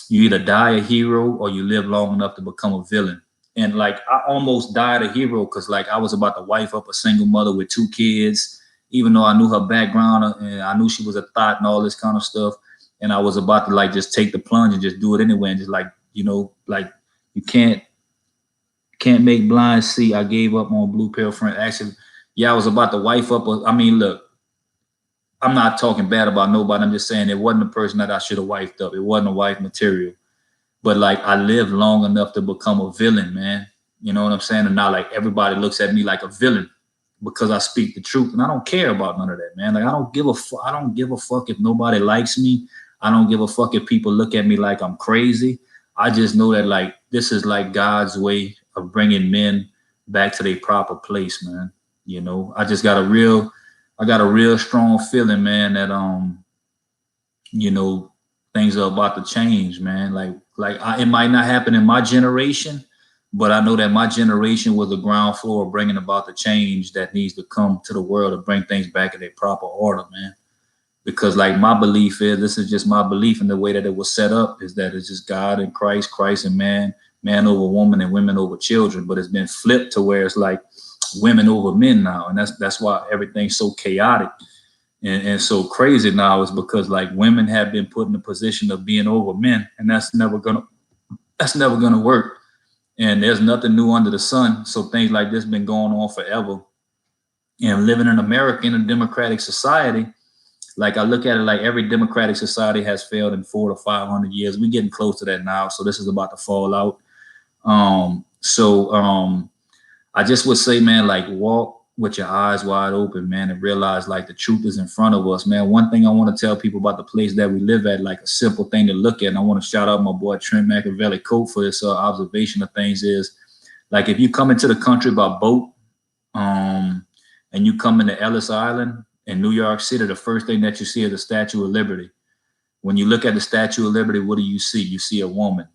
you either die a hero or you live long enough to become a villain. And like I almost died a hero because like I was about to wife up a single mother with 2 kids, even though I knew her background and I knew she was a thought and all this kind of stuff. And I was about to like just take the plunge and just do it anyway. And just like, you know, like you can't make blind see. I gave up on blue pill friend. Actually, yeah, I was about to wife up. I mean, look, I'm not talking bad about nobody. I'm just saying it wasn't the person that I should have wifed up. It wasn't a wife material. But like I lived long enough to become a villain, man. You know what I'm saying? And now like everybody looks at me like a villain because I speak the truth. And I don't care about none of that, man. Like I don't give a fuck if nobody likes me. I don't give a fuck if people look at me like I'm crazy. I just know that like this is like God's way of bringing men back to their proper place, man. You know, I got a real strong feeling, man, that you know, things are about to change, man. It might not happen in my generation, but I know that my generation was the ground floor of bringing about the change that needs to come to the world to bring things back in their proper order, man. Because like my belief is, this is just my belief in the way that it was set up, is that it's just God and Christ and man over woman and women over children. But it's been flipped to where it's like women over men now. And that's why everything's so chaotic and so crazy now, is because like women have been put in the position of being over men, and that's never gonna work. And there's nothing new under the sun. So things like this been going on forever. And living in America in a democratic society, Like I look at it like every democratic society has failed in 400 to 500 years. We're getting close to that now, so this is about to fall out. I just would say, man, like walk with your eyes wide open, man, and realize like the truth is in front of us, man. One thing I want to tell people about the place that we live at, like a simple thing to look at, and I want to shout out my boy Trent Machiavelli Coat for this observation of things is, like if you come into the country by boat, and you come into Ellis Island in New York City, the first thing that you see is the Statue of Liberty. When you look at the Statue of Liberty, what do you see? You see a woman.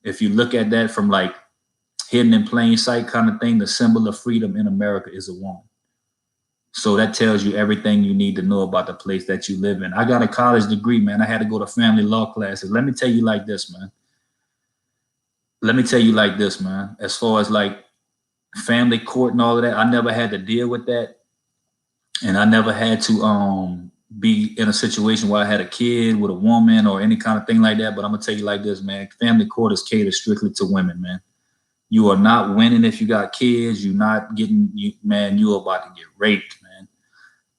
If you look at that from like hidden in plain sight kind of thing, the symbol of freedom in America is a woman. So that tells you everything you need to know about the place that you live in. I got a college degree, man. I had to go to family law classes. Let me tell you like this, man. As far as like family court and all of that, I never had to deal with that. And I never had to be in a situation where I had a kid with a woman or any kind of thing like that. But I'm gonna tell you like this, man. Family court is catered strictly to women, man. You are not winning if you got kids. You're not getting, you're about to get raped, man.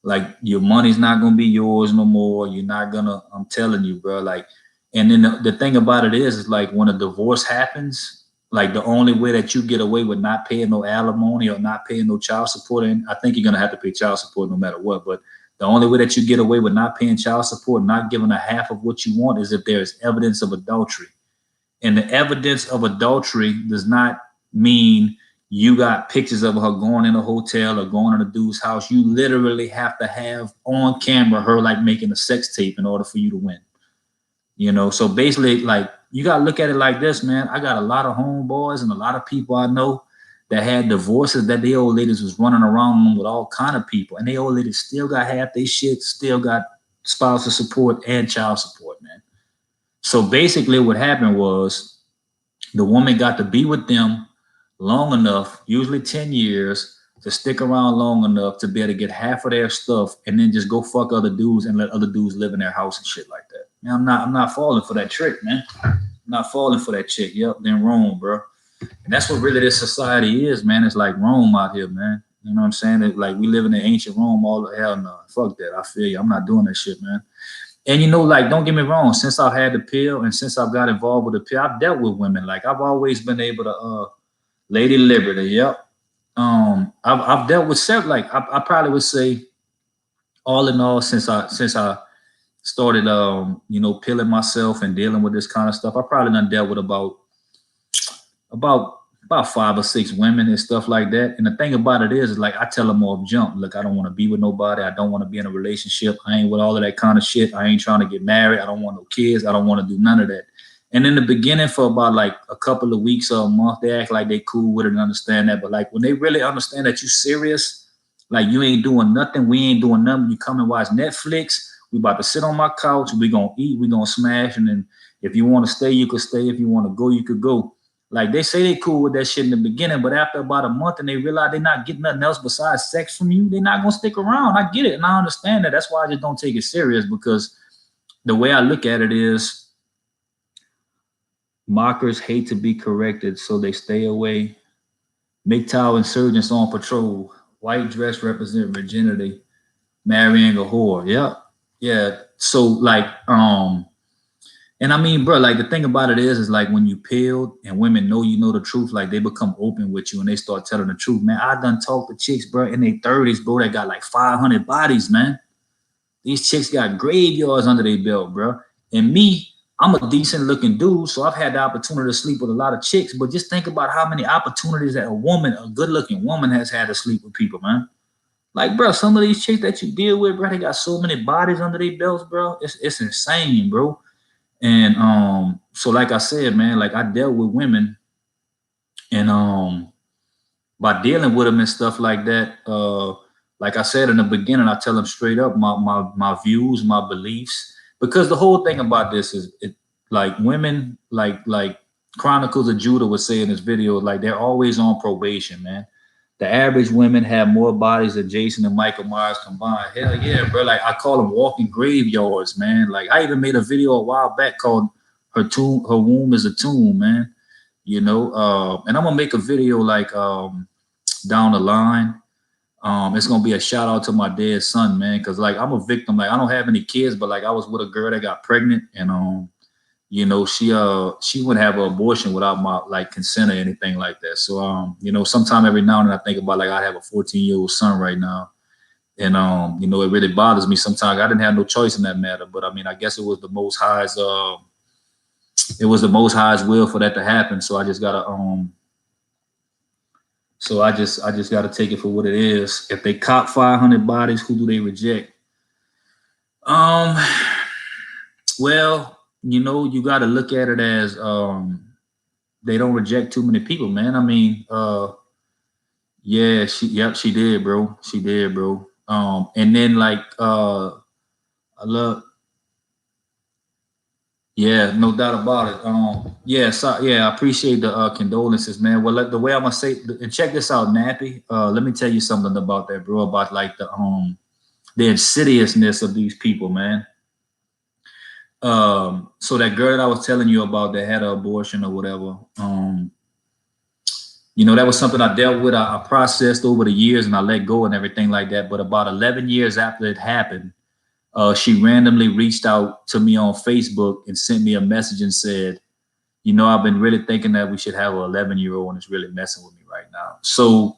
Like your money's not gonna be yours no more. You're not gonna, I'm telling you, bro. Like, and then the thing about it is like when a divorce happens, like the only way that you get away with not paying no alimony or not paying no child support, and I think you're gonna have to pay child support no matter what, but the only way that you get away with not paying child support, not giving a half of what you want, is if there is evidence of adultery. And the evidence of adultery does not mean you got pictures of her going in a hotel or going in a dude's house. You literally have to have on camera her like making a sex tape in order for you to win. You know, so basically, like, you got to look at it like this, man. I got a lot of homeboys and a lot of people I know that had divorces that the old ladies was running around them with all kind of people. And the old ladies still got half their shit, still got spousal support and child support, man. So basically what happened was the woman got to be with them long enough, usually 10 years, to stick around long enough to be able to get half of their stuff and then just go fuck other dudes and let other dudes live in their house and shit like that. Man, I'm not falling for that trick, man. I'm not falling for that chick. Yep, then Rome, bro. And that's what really this society is, man. It's like Rome out here, man. You know what I'm saying? It, like we live in ancient Rome, all the hell no. Fuck that. I feel you. I'm not doing that shit, man. And you know, like, don't get me wrong, since I've had the pill and since I've got involved with the pill, I've dealt with women. Like I've always been able to Lady Liberty, yep. I've dealt with several, like I probably would say all in all, since I started pilling myself and dealing with this kind of stuff, I probably done dealt with about 5 or 6 women and stuff like that. And the thing about it is like I tell them off jump, look, I don't want to be with nobody. I don't want to be in a relationship. I ain't with all of that kind of shit. I ain't trying to get married. I don't want no kids. I don't want to do none of that. And in the beginning, for about like a couple of weeks or a month, they act like they cool with it and understand that. But like when they really understand that you serious, like you ain't doing nothing, we ain't doing nothing. You come and watch Netflix. We about to sit on my couch. We gonna eat. We gonna smash. And then if you want to stay, you could stay. If you want to go, you could go. Like they say they cool with that shit in the beginning, but after about a month and they realize they're not getting nothing else besides sex from you, they're not gonna stick around. I get it and I understand that. That's why I just don't take it serious, because the way I look at it is, mockers hate to be corrected, so they stay away. MGTOW insurgents on patrol. White dress represent virginity. Marrying a whore. Yep. Yeah. So like, and I mean, bro, like the thing about it is like when you peeled and women know you know the truth, like they become open with you and they start telling the truth. Man, I done talked to chicks, bro, in their 30s, bro, that got like 500 bodies, man. These chicks got graveyards under their belt, bro. And me, I'm a decent looking dude, so I've had the opportunity to sleep with a lot of chicks, but just think about how many opportunities that a good looking woman has had to sleep with people, man. Like, bro, some of these chicks that you deal with, bro, they got so many bodies under their belts, bro. It's insane, bro. And so like I said, man, like I dealt with women, and by dealing with them and stuff like that, like I said in the beginning, I tell them straight up my views, my beliefs. Because the whole thing about this is, like women, like Chronicles of Judah would say in this video, like they're always on probation, man. The average women have more bodies than Jason and Michael Myers combined. Hell yeah, bro. Like I call them walking graveyards, man. Like I even made a video a while back called Her Womb is a Tomb, man. You know, and I'm gonna make a video like down the line. It's gonna be a shout out to my dead son, man, because like I'm a victim. Like I don't have any kids, but like I was with a girl that got pregnant, and she wouldn't have an abortion without my like consent or anything like that. So sometime every now and then I think about like I have a 14-year-old son right now. And it really bothers me sometimes. I didn't have no choice in that matter. But I mean, I guess it was the most high's will for that to happen. So I just gotta I just gotta take it for what it is. If they cop 500 bodies, who do they reject? Um well, you gotta look at it as they don't reject too many people, man. I mean, yeah, she did, bro. She did, bro. And then like I love, yeah, no doubt about it. Yeah, so yeah, I appreciate the condolences, man. Well, like, the way I'm gonna say, and check this out, Nappy. Let me tell you something about that, bro. About like the insidiousness of these people, man. So that girl that I was telling you about that had an abortion or whatever, that was something I dealt with. I processed over the years and I let go and everything like that. But about 11 years after it happened, she randomly reached out to me on Facebook and sent me a message and said, I've been really thinking that we should have an 11-year-old and it's really messing with me right now. So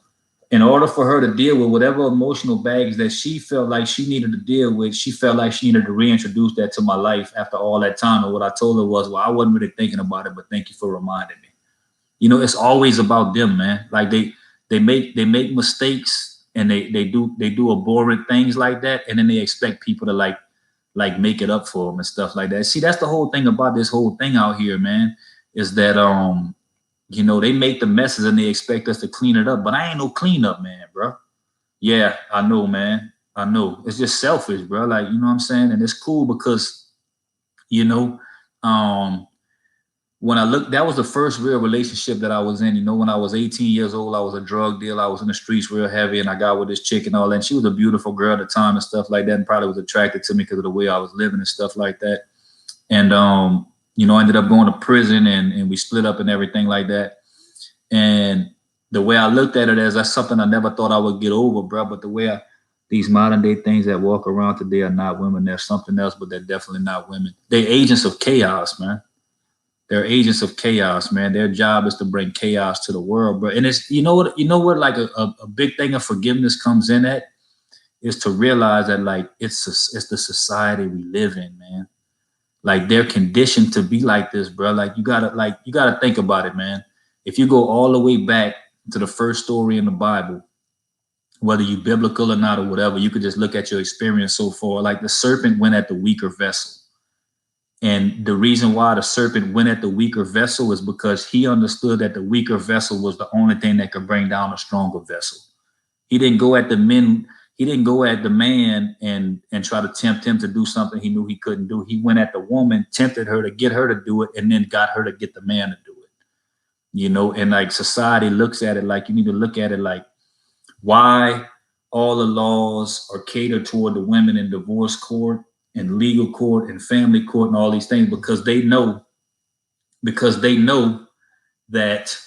in order for her to deal with whatever emotional baggage that she felt like she needed to deal with, she felt like she needed to reintroduce that to my life after all that time. And what I told her was, well, I wasn't really thinking about it, but thank you for reminding me. It's always about them, man. Like they make mistakes and they do abhorrent things like that, and then they expect people to like make it up for them and stuff like that. See, that's the whole thing about this whole thing out here, man, is that they make the messes and they expect us to clean it up, but I ain't no cleanup man, bro. Yeah, I know, man. I know. It's just selfish, bro. Like, you know what I'm saying? And it's cool because, you know, um, when I look, that was the first real relationship that I was in. When I was 18 years old, I was a drug dealer. I was in the streets real heavy, and I got with this chick and all that. And she was a beautiful girl at the time and stuff like that, and probably was attracted to me because of the way I was living and stuff like that. And I ended up going to prison, and we split up and everything like that. And the way I looked at it as that's something I never thought I would get over, bro. But the way these modern day things that walk around today are not women. They're something else, but they're definitely not women. They're agents of chaos, man. They're agents of chaos, man. Their job is to bring chaos to the world, bro. And it's what like a big thing of forgiveness comes in at is to realize that like it's the society we live in, man. Like they're conditioned to be like this, bro. Like you gotta think about it, man. If you go all the way back to the first story in the Bible, whether you biblical or not or whatever, you could just look at your experience so far. Like the serpent went at the weaker vessel. And the reason why the serpent went at the weaker vessel is because he understood that the weaker vessel was the only thing that could bring down a stronger vessel. He didn't go at the men. He didn't go at the man and try to tempt him to do something he knew he couldn't do. He went at the woman, tempted her to get her to do it, and then got her to get the man to do it. And like society looks at it like you need to look at it like why all the laws are catered toward the women in divorce court and legal court and family court and all these things because they know that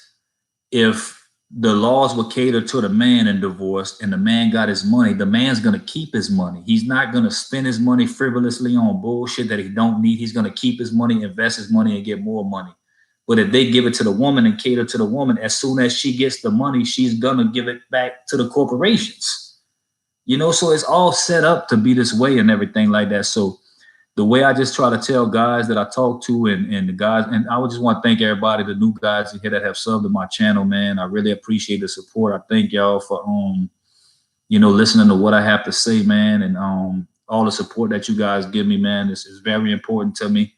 if the laws were catered to the man in divorce and the man got his money, the man's going to keep his money. He's not going to spend his money frivolously on bullshit that he don't need. He's going to keep his money, invest his money, and get more money. But if they give it to the woman and cater to the woman, as soon as she gets the money, she's going to give it back to the corporations. So it's all set up to be this way and everything like that. So the way I just try to tell guys that I talk to and the guys, and I would just want to thank everybody, the new guys in here that have subbed to my channel, man. I really appreciate the support. I thank y'all for, listening to what I have to say, man. And all the support that you guys give me, man, is very important to me.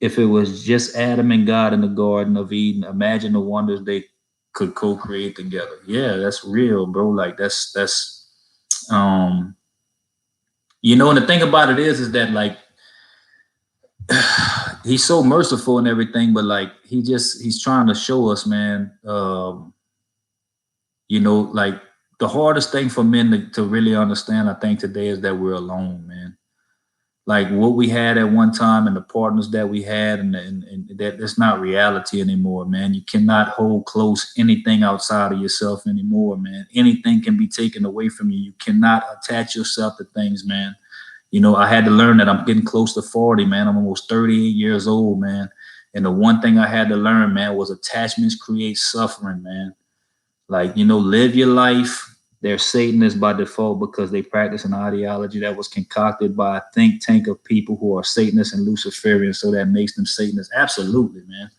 If it was just Adam and God in the Garden of Eden, imagine the wonders they could co-create together. Yeah, that's real, bro. Like that's and the thing about it is that like he's so merciful and everything, but like he's trying to show us, man. Like the hardest thing for men to really understand, I think today is that we're alone, man. like what we had at one time and the partners that we had, and that's not reality anymore, man. You cannot hold close anything outside of yourself anymore, man. Anything can be taken away from you. You cannot attach yourself to things, man. You know, I had to learn that. I'm getting close to 40, man. I'm almost 38 years old, man. And the one thing I had to learn, man, was attachments create suffering, man. Like, you know, live your life. They're Satanists by default because they practice an ideology that was concocted by a think tank of people who are Satanists and Luciferians, so that makes them Satanists. Absolutely, man.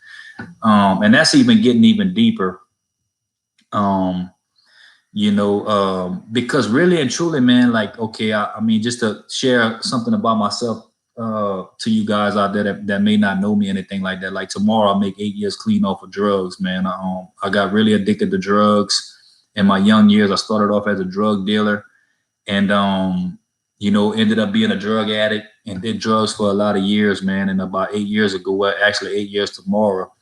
And that's even getting even deeper. Because really and truly, man, like, okay, I mean, just to share something about myself to you guys out there that may not know me, anything like that. Like tomorrow, I'll make 8 years clean off of drugs, man. I got really addicted to drugs in my young years. I started off as a drug dealer, and ended up being a drug addict and did drugs for a lot of years, man. And about 8 years ago, well, actually 8 years tomorrow,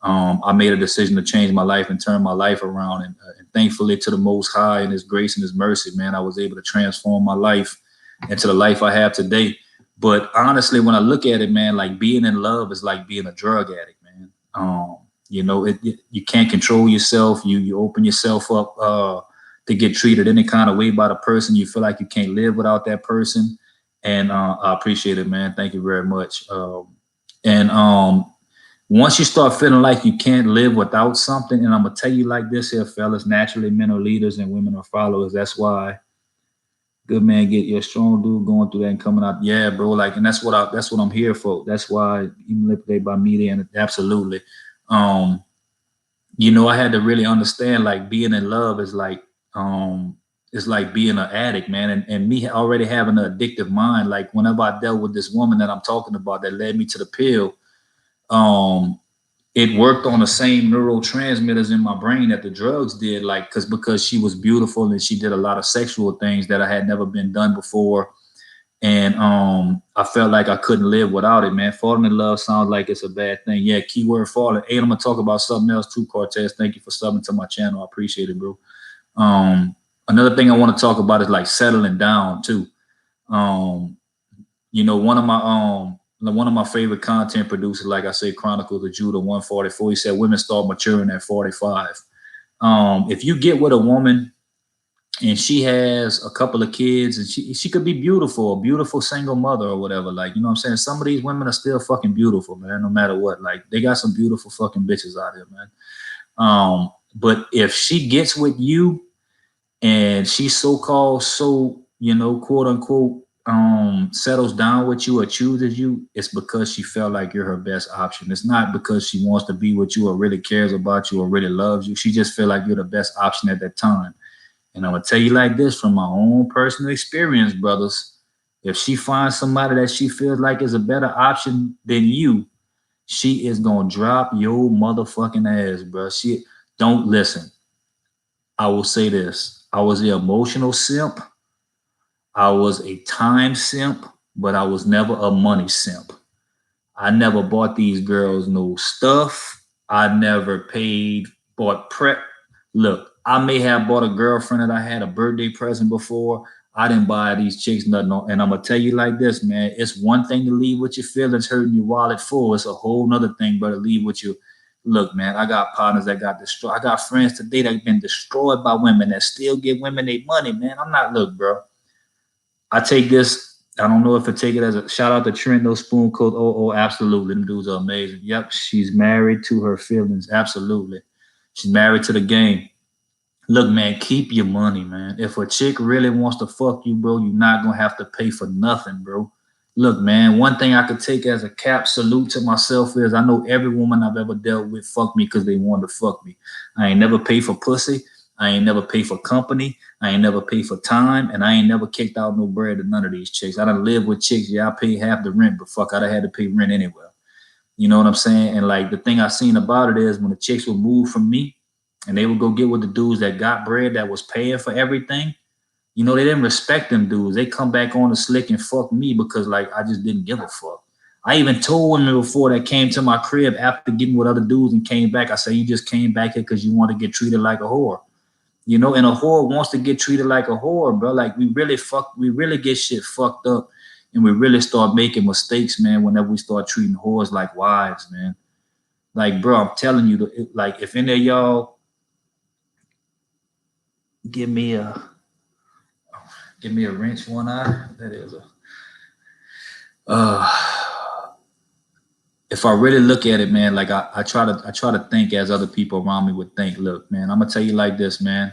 I made a decision to change my life and turn my life around. And thankfully to the Most High and His grace and His mercy, man, I was able to transform my life into the life I have today. But honestly, when I look at it, man, like being in love is like being a drug addict, man. You can't control yourself. You open yourself up to get treated any kind of way by the person. You feel like you can't live without that person. And I appreciate it, man. Thank you very much. Once you start feeling like you can't live without something, and I'm gonna tell you like this here, fellas, naturally men are leaders and women are followers. That's why good man get your strong dude going through that and coming out. Yeah, bro. Like, and that's what I'm here for. That's why you manipulate by media, and absolutely. I had to really understand like being in love is like it's like being an addict, man. And me already having an addictive mind, like whenever I dealt with this woman that I'm talking about that led me to the pill, it worked on the same neurotransmitters in my brain that the drugs did, like because she was beautiful and she did a lot of sexual things that I had never been done before. And I felt like I couldn't live without it, man. Falling in love sounds like it's a bad thing. Yeah, keyword falling. Hey, I'm gonna talk about something else too, Cortez. Thank you for subbing to my channel. I appreciate it, bro. Another thing I want to talk about is like settling down too. One of my favorite content producers, like I said, Chronicles of Judah 144, he said women start maturing at 45. If you get with a woman and she has a couple of kids and she could be beautiful, a beautiful single mother or whatever, like, you know what I'm saying? Some of these women are still fucking beautiful, man, no matter what. Like, they got some beautiful fucking bitches out here, man. But if she gets with you and she so-called, quote unquote, settles down with you or chooses you, it's because she felt like you're her best option. It's not because she wants to be with you or really cares about you or really loves you. She just feel like you're the best option at that time. And I'm gonna tell you like this from my own personal experience, brothers. If she finds somebody that she feels like is a better option than you, she is gonna drop your motherfucking ass, bro. She don't listen. I will say this. I was the emotional simp. I was a time simp, but I was never a money simp. I never bought these girls no stuff. I never bought prep. Look, I may have bought a girlfriend that I had a birthday present before. I didn't buy these chicks nothing. And I'm going to tell you like this, man. It's one thing to leave with your feelings hurting your wallet full. It's a whole nother thing, but to leave with you. Look, man, I got partners that got destroyed. I got friends today that have been destroyed by women that still give women their money, man. Look, bro. I take this. I don't know if I take it as a shout out to Trent, no spoon code. Oh, absolutely. Them dudes are amazing. Yep. She's married to her feelings. Absolutely. She's married to the game. Look, man, keep your money, man. If a chick really wants to fuck you, bro, you're not going to have to pay for nothing, bro. Look, man, one thing I could take as a cap salute to myself is I know every woman I've ever dealt with fucked me because they wanted to fuck me. I ain't never paid for pussy. I ain't never paid for company. I ain't never paid for time. And I ain't never kicked out no bread to none of these chicks. I done lived with chicks. Yeah, I paid half the rent, but fuck, I'd have had to pay rent anywhere. You know what I'm saying? And like the thing I seen about it is when the chicks would move from me and they would go get with the dudes that got bread that was paying for everything, you know, they didn't respect them dudes. They come back on the slick and fuck me because like I just didn't give a fuck. I even told women before that came to my crib after getting with other dudes and came back, I said, you just came back here because you want to get treated like a whore. You know, and a whore wants to get treated like a whore, bro. Like we really get shit fucked up And we really start making mistakes, man, whenever we start treating whores like wives, man. Like, bro, I'm telling you, like, if any of y'all give me a wrench one eye, that is a if I really look at it, man, like I try to think as other people around me would think. Look, man, I'm gonna tell you like this, man.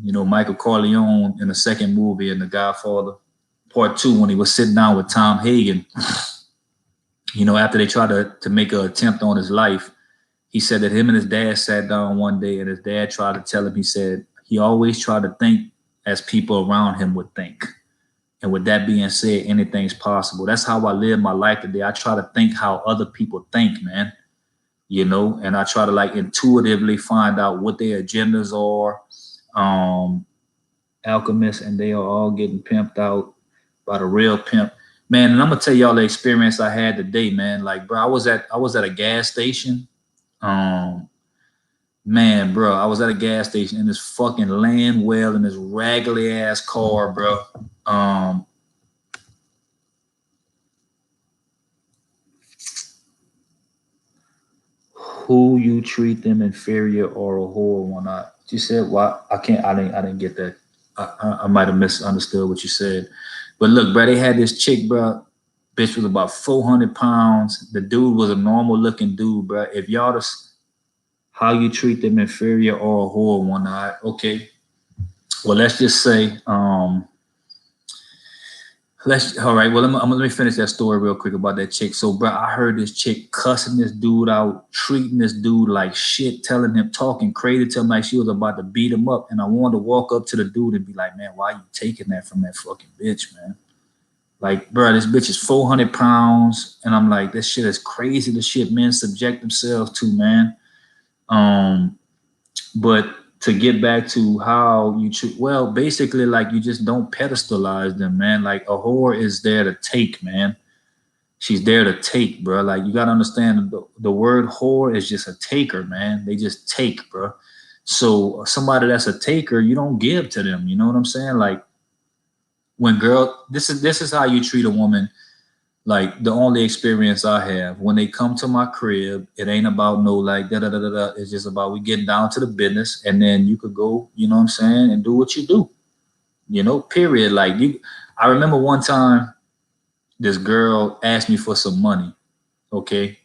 You know, Michael Corleone in the second movie in The Godfather Part 2, when he was sitting down with Tom Hagen, you know, after they tried to make an attempt on his life, he said that him and his dad sat down one day, and his dad tried to tell him, he said he always tried to think as people around him would think. And with that being said, anything's possible. That's how I live my life today. I try to think how other people think, man. You know, and I try to like intuitively find out what their agendas are. Alchemists, and they are all getting pimped out by the real pimp, man. And I'm gonna tell y'all the experience I had today, man. Like, bro, I was at a gas station. Man, bro, I was at a gas station in this fucking Landwell in this raggedy ass car, bro. Who you treat them inferior or a whore one not? You said why? I didn't get that. I might have misunderstood what you said. But look, bro, they had this chick, bro. Bitch was about 400 pounds. The dude was a normal looking dude, bro. If y'all just how you treat them inferior or a whore one night, okay. Well, let's just say, all right. Well, let me finish that story real quick about that chick. So, bro, I heard this chick cussing this dude out, treating this dude like shit, telling him, talking crazy to him like she was about to beat him up. And I wanted to walk up to the dude and be like, man, why are you taking that from that fucking bitch, man? Like, bro, this bitch is 400 pounds. And I'm like, this shit is crazy. The shit men subject themselves to, man. But to get back to how you treat, well, basically, like, you just don't pedestalize them, man. Like, a whore is there to take, man. She's there to take, bro. Like, you got to understand the word whore is just a taker, man. They just take, bro. So somebody that's a taker, you don't give to them. You know what I'm saying? Like, when girl, this is how you treat a woman. Like, the only experience I have, when they come to my crib, it ain't about no like da-da-da-da-da. It's just about we getting down to the business, and then you could go, you know what I'm saying, and do what you do. You know, period. Like, I remember one time this girl asked me for some money. Okay.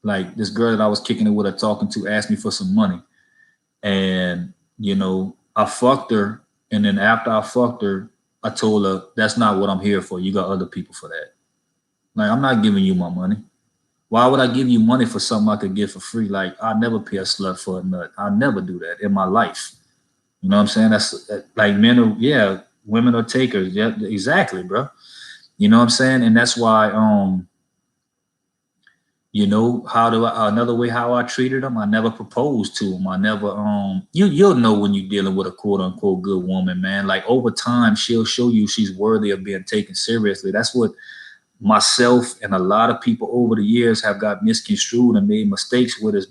Like, this girl that I was kicking it with or talking to asked me for some money. And, you know, I fucked her. And then after I fucked her, I told her, that's not what I'm here for. You got other people for that. Like, I'm not giving you my money. Why would I give you money for something I could get for free? Like, I'll never pay a slut for a nut. I'll never do that in my life. You know what I'm saying? That's like women are takers. Yeah, exactly, bro. You know what I'm saying? And that's why, you know, another way how I treated them, I never proposed to them. I never, you'll know when you're dealing with a quote unquote good woman, man. Like, over time, she'll show you she's worthy of being taken seriously. That's what myself and a lot of people over the years have got misconstrued and made mistakes with, is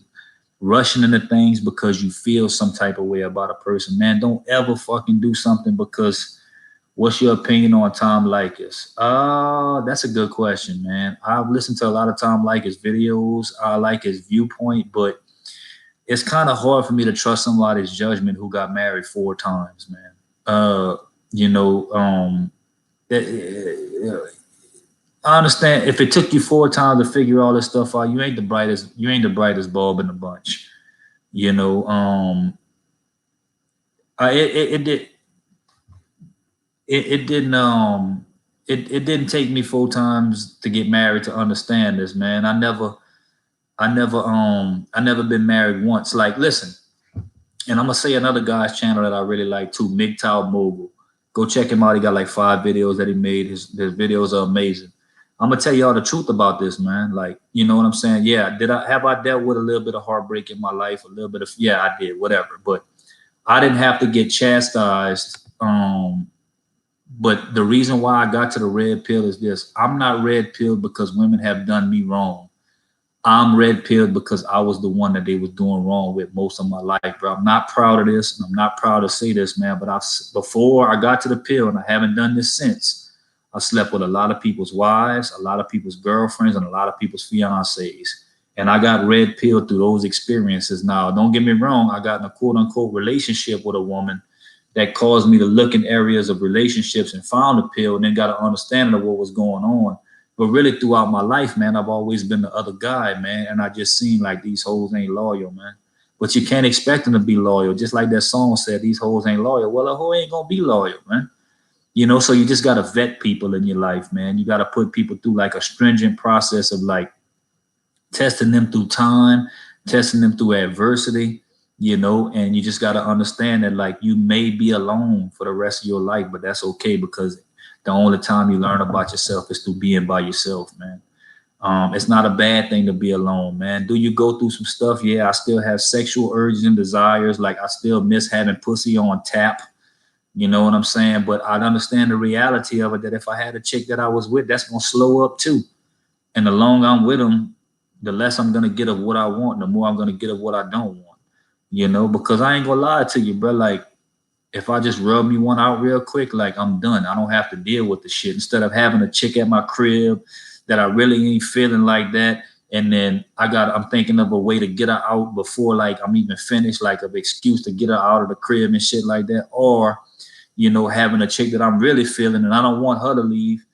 rushing into things because you feel some type of way about a person. Man, don't ever fucking do something because what's your opinion on Tom Leykis? That's a good question, man. I've listened to a lot of Tom Leykis videos. I like his viewpoint, but it's kind of hard for me to trust somebody's judgment who got married 4 times, man. You know, I understand if it took you 4 times to figure all this stuff out, you ain't the brightest bulb in the bunch. You know, it didn't take me 4 times to get married to understand this, man. I never been married once. Like, listen, and I'm gonna say another guy's channel that I really like too, MGTOW Mogul. Go check him out. He got like 5 videos that he made. His videos are amazing. I'm gonna tell y'all the truth about this, man. Like, you know what I'm saying? Yeah, have I dealt with a little bit of heartbreak in my life? A little bit of, yeah, I did, whatever. But I didn't have to get chastised. But the reason why I got to the red pill is this: I'm not red pilled because women have done me wrong. I'm red pilled because I was the one that they was doing wrong with most of my life, bro. I'm not proud of this, and I'm not proud to say this, man. But before I got to the pill, and I haven't done this since, I slept with a lot of people's wives, a lot of people's girlfriends, and a lot of people's fiancés. And I got red pilled through those experiences. Now, don't get me wrong, I got in a quote unquote relationship with a woman that caused me to look in areas of relationships and found a pill and then got an understanding of what was going on. But really throughout my life, man, I've always been the other guy, man. And I just seen like these hoes ain't loyal, man. But you can't expect them to be loyal. Just like that song said, these hoes ain't loyal. Well, a hoe ain't gonna be loyal, man. You know, so you just gotta vet people in your life, man. You gotta put people through like a stringent process of like testing them through time, testing them through adversity, you know, and you just got to understand that like you may be alone for the rest of your life, but that's okay because the only time you learn about yourself is through being by yourself, man. It's not a bad thing to be alone, man. Do you go through some stuff? Yeah, I still have sexual urges and desires. Like I still miss having pussy on tap. You know what I'm saying? But I understand the reality of it, that if I had a chick that I was with, that's going to slow up too. And the longer I'm with them, the less I'm going to get of what I want, and the more I'm going to get of what I don't want. You know, because I ain't going to lie to you, bro. Like, if I just rub me one out real quick, like I'm done. I don't have to deal with the shit. Instead of having a chick at my crib that I really ain't feeling like that, and then I'm thinking of a way to get her out before like I'm even finished, like an excuse to get her out of the crib and shit like that. Or, you know, having a chick that I'm really feeling and I don't want her to leave.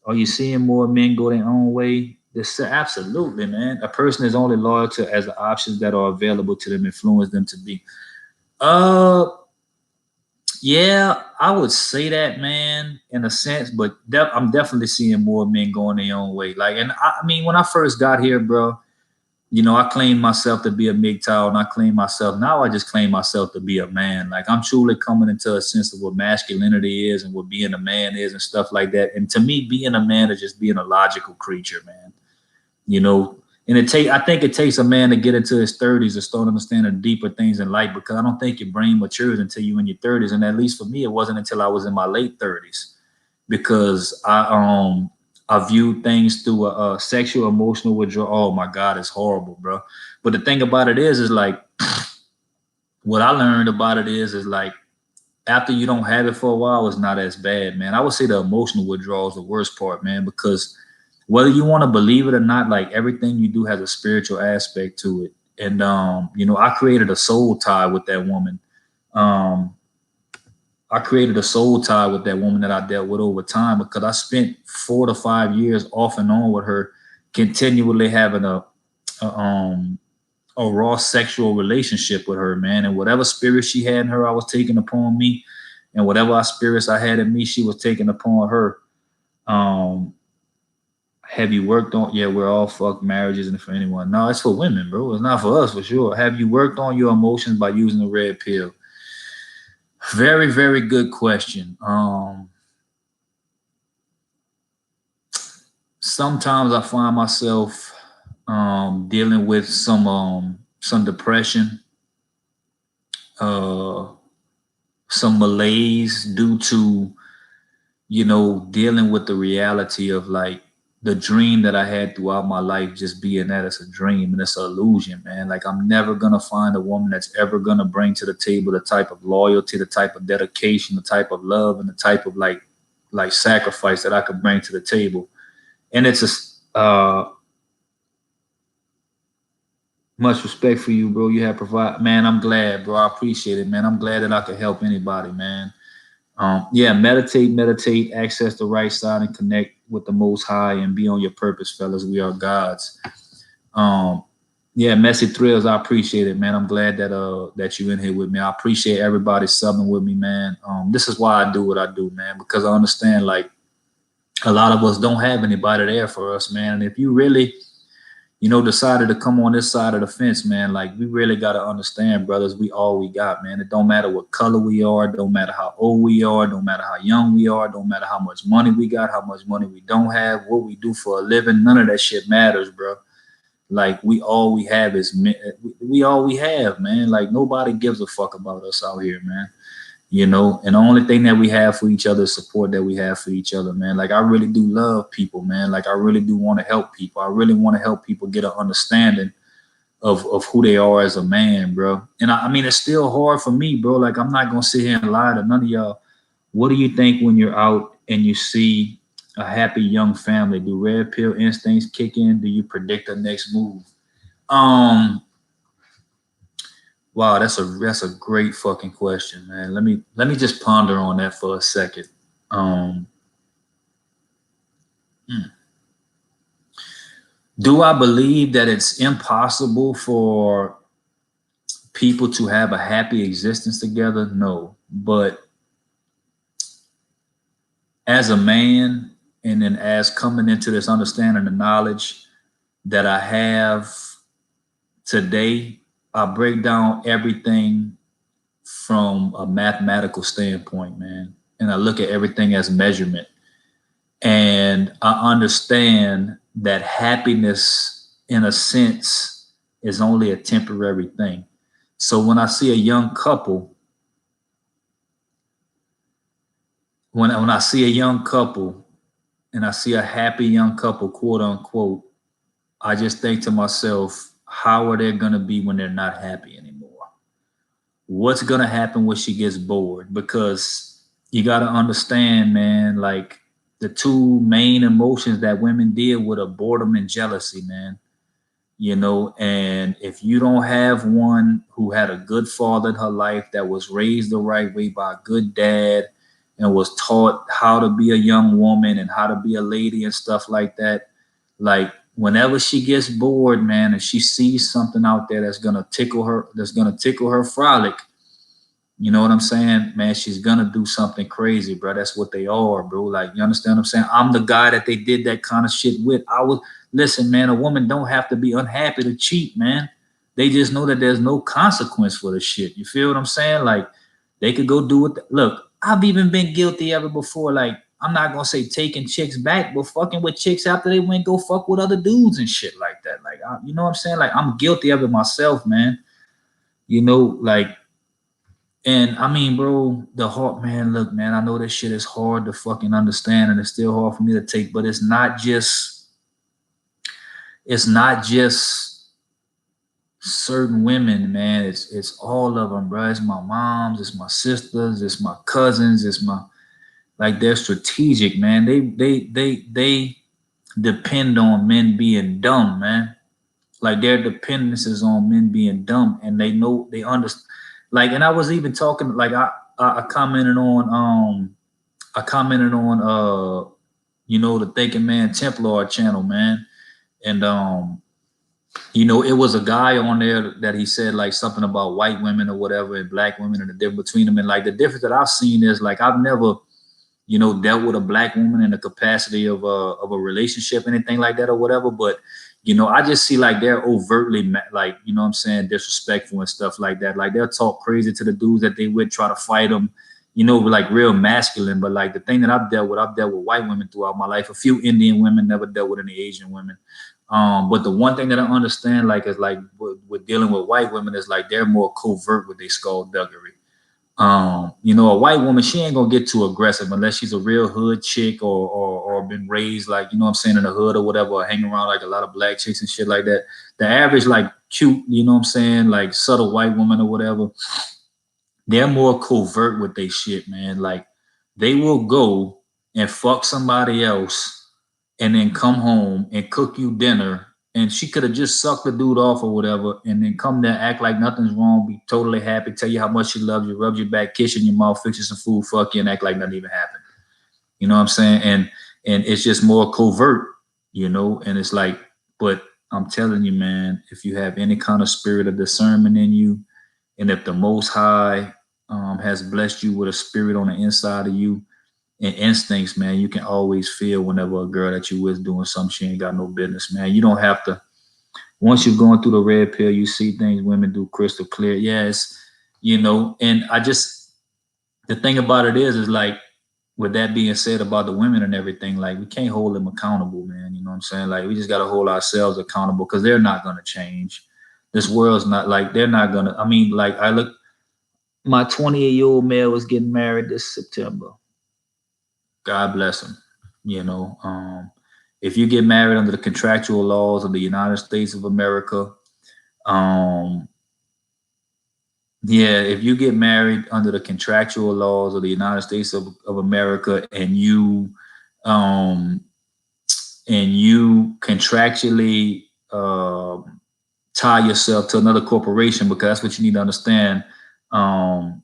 Are you seeing more men go their own way? Absolutely, man. A person is only loyal to as the options that are available to them influence them to be. Yeah, I would say that, man, in a sense, but I'm definitely seeing more men going their own way. Like, and I mean, when I first got here, bro, you know, I claimed myself to be a MGTOW, and I claim myself now. I just claim myself to be a man. Like I'm truly coming into a sense of what masculinity is and what being a man is and stuff like that. And to me, being a man is just being a logical creature, man. You know, and I think it takes a man to get into his 30s to start understanding deeper things in life, because I don't think your brain matures until you in your 30s. And at least for me, it wasn't until I was in my late 30s, because I viewed things through a sexual emotional withdrawal. Oh my God, it's horrible, bro. But the thing about it is like what I learned about it is like after you don't have it for a while, it's not as bad, man. I would say the emotional withdrawal is the worst part, man, because whether you want to believe it or not, like everything you do has a spiritual aspect to it. And, you know, I created a soul tie with that woman. I created a soul tie with that woman that I dealt with over time, because I spent 4 to 5 years off and on with her, continually having a raw sexual relationship with her, man. And whatever spirit she had in her, I was taking upon me. And whatever spirits I had in me, she was taking upon her. Have you worked on, yeah, we're all fuck marriages and for anyone. No, it's for women, bro. It's not for us, for sure. Have you worked on your emotions by using the red pill? Very, very good question. Sometimes I find myself dealing with some depression, some malaise due to, you know, dealing with the reality of like the dream that I had throughout my life just being that it's a dream and it's an illusion, man. Like I'm never going to find a woman that's ever going to bring to the table the type of loyalty, the type of dedication, the type of love, and the type of like sacrifice that I could bring to the table. And it's much respect for you, bro. You have provide, man. I'm glad, bro. I appreciate it, man. I'm glad that I could help anybody, man. Yeah, meditate, access the right side, and connect with the Most High, and be on your purpose, fellas. We are gods. Yeah, Messy Thrills, I appreciate it, man. I'm glad that you in here with me. I appreciate everybody subbing with me, man. This is why I do what I do, man, because I understand like a lot of us don't have anybody there for us, man. And if you really, you know, decided to come on this side of the fence, man, like we really got to understand, brothers, we all we got, man. It don't matter what color we are, don't matter how old we are, don't matter how young we are, don't matter how much money we got, how much money we don't have, what we do for a living, none of that shit matters, bro. Like we all we have is, we all we have, man. Like nobody gives a fuck about us out here, man. You know, and the only thing that we have for each other is support that we have for each other, man. Like I really do love people, man. Like I really do want to help people. I really want to help people get an understanding of who they are as a man, bro. And I mean, it's still hard for me, bro. Like I'm not gonna sit here and lie to none of y'all. What do you think when you're out and you see a happy young family? Do red pill instincts kick in? Do you predict the next move? Um, wow, that's a great fucking question, man. Let me just ponder on that for a second. Um, hmm. Do I believe that it's impossible for people to have a happy existence together? No. But as a man, and then as coming into this understanding and knowledge that I have today, I break down everything from a mathematical standpoint, man. And I look at everything as measurement. And I understand that happiness, in a sense, is only a temporary thing. So when I see a young couple, when I see a young couple and I see a happy young couple, quote unquote, I just think to myself, how are they going to be when they're not happy anymore? What's going to happen when she gets bored? Because you got to understand, man, like the two main emotions that women deal with are boredom and jealousy, man. You know, and if you don't have one who had a good father in her life, that was raised the right way by a good dad and was taught how to be a young woman and how to be a lady and stuff like that, like whenever she gets bored, man, and she sees something out there that's gonna tickle her frolic, you know what I'm saying? Man, she's gonna do something crazy, bro. That's what they are, bro. Like, you understand what I'm saying? I'm the guy that they did that kind of shit with. Listen, man, a woman don't have to be unhappy to cheat, man. They just know that there's no consequence for the shit. You feel what I'm saying? Like, they could go do it. Look, I've even been guilty of it before. Like, I'm not gonna say taking chicks back, but fucking with chicks after they went go fuck with other dudes and shit like that. Like, you know what I'm saying? Like, I'm guilty of it myself, man. You know, like, and I mean, bro, the heart, man, look, man, I know this shit is hard to fucking understand and it's still hard for me to take, but it's not just certain women, man. It's all of them, bro. It's my moms, it's my sisters, it's my cousins, it's my, like, they're strategic, man. They depend on men being dumb, man. Like, their dependence is on men being dumb, and they know they understand. Like, and I was even talking, like, I commented on you know, the Thinking Man Templar channel, man. And you know, it was a guy on there that he said like something about white women or whatever and black women and the difference between them. And like the difference that I've seen is like I've never, you know, dealt with a black woman in the capacity of a relationship, anything like that or whatever. But you know, I just see like they're overtly like, you know what I'm saying, disrespectful and stuff like that. Like they'll talk crazy to the dudes that they would try to fight them, you know, like real masculine. But like the thing that I've dealt with white women throughout my life. A few Indian women, never dealt with any Asian women. But the one thing that I understand, like, is like with dealing with white women is like they're more covert with their skullduggery. You know, a white woman, she ain't gonna get too aggressive unless she's a real hood chick or been raised like, you know what I'm saying, in the hood or whatever, or hang around like a lot of black chicks and shit like that. The average like cute, you know what I'm saying, like subtle white woman or whatever, they're more covert with their shit, man. Like they will go and fuck somebody else and then come home and cook you dinner. And she could have just sucked the dude off or whatever, and then come there, act like nothing's wrong, be totally happy, tell you how much she loves you, rub your back, kiss you in your mouth, fix you some food, fuck you, and act like nothing even happened. You know what I'm saying? And it's just more covert, you know. And it's like, but I'm telling you, man, if you have any kind of spirit of discernment in you, and if the Most High has blessed you with a spirit on the inside of you, and instincts, man, you can always feel whenever a girl that you with doing something she ain't got no business, man. You don't have to. Once you're going through the red pill, you see things women do crystal clear. Yes, you know. And I just, the thing about it is like, with that being said about the women and everything, like we can't hold them accountable, man. You know what I'm saying? Like we just got to hold ourselves accountable because they're not gonna change. This world's not like they're not gonna. I mean, like I look, my 28-year-old male was getting married this September. God bless him. You know, if you get married under the contractual laws of the United States of America, um, yeah, if you get married under the contractual laws of the United States of America and you um, and you contractually tie yourself to another corporation, because that's what you need to understand. Um,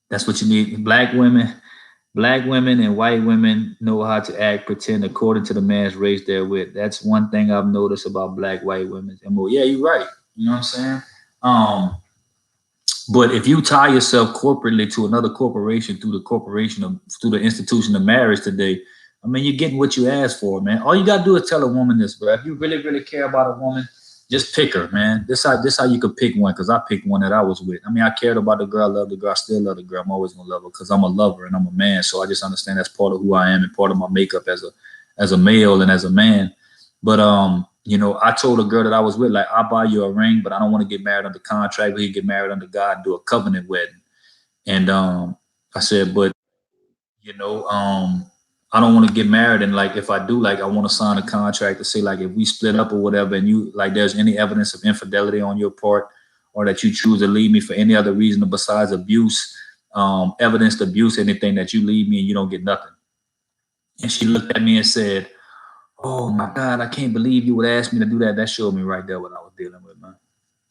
that's what you need. Black women and white women know how to act, pretend according to the man's race they're with. That's one thing I've noticed about black, white women. And well, yeah, you're right. You know what I'm saying? Um, but if you tie yourself corporately to another corporation through the corporation of through the institution of marriage today, I mean, you're getting what you asked for, man. All you gotta do is tell a woman this, bro. If you really, really care about a woman, just pick her, man. This how you could pick one, because I picked one that I was with. I mean, I cared about the girl, I love the girl, I still love the girl. I'm always gonna love her because I'm a lover and I'm a man. So I just understand that's part of who I am and part of my makeup as a male and as a man. But I told a girl that I was with, like, I'll buy you a ring, but I don't want to get married under contract. We get married under God, do a covenant wedding. And I said, but you know, I don't want to get married. And like, if I do, like, I want to sign a contract to say, like, if we split up or whatever, and you like, there's any evidence of infidelity on your part, or that you choose to leave me for any other reason besides abuse, evidenced abuse, anything, that you leave me and you don't get nothing. And she looked at me and said, "Oh my God, I can't believe you would ask me to do that." That showed me right there what I was dealing with, man.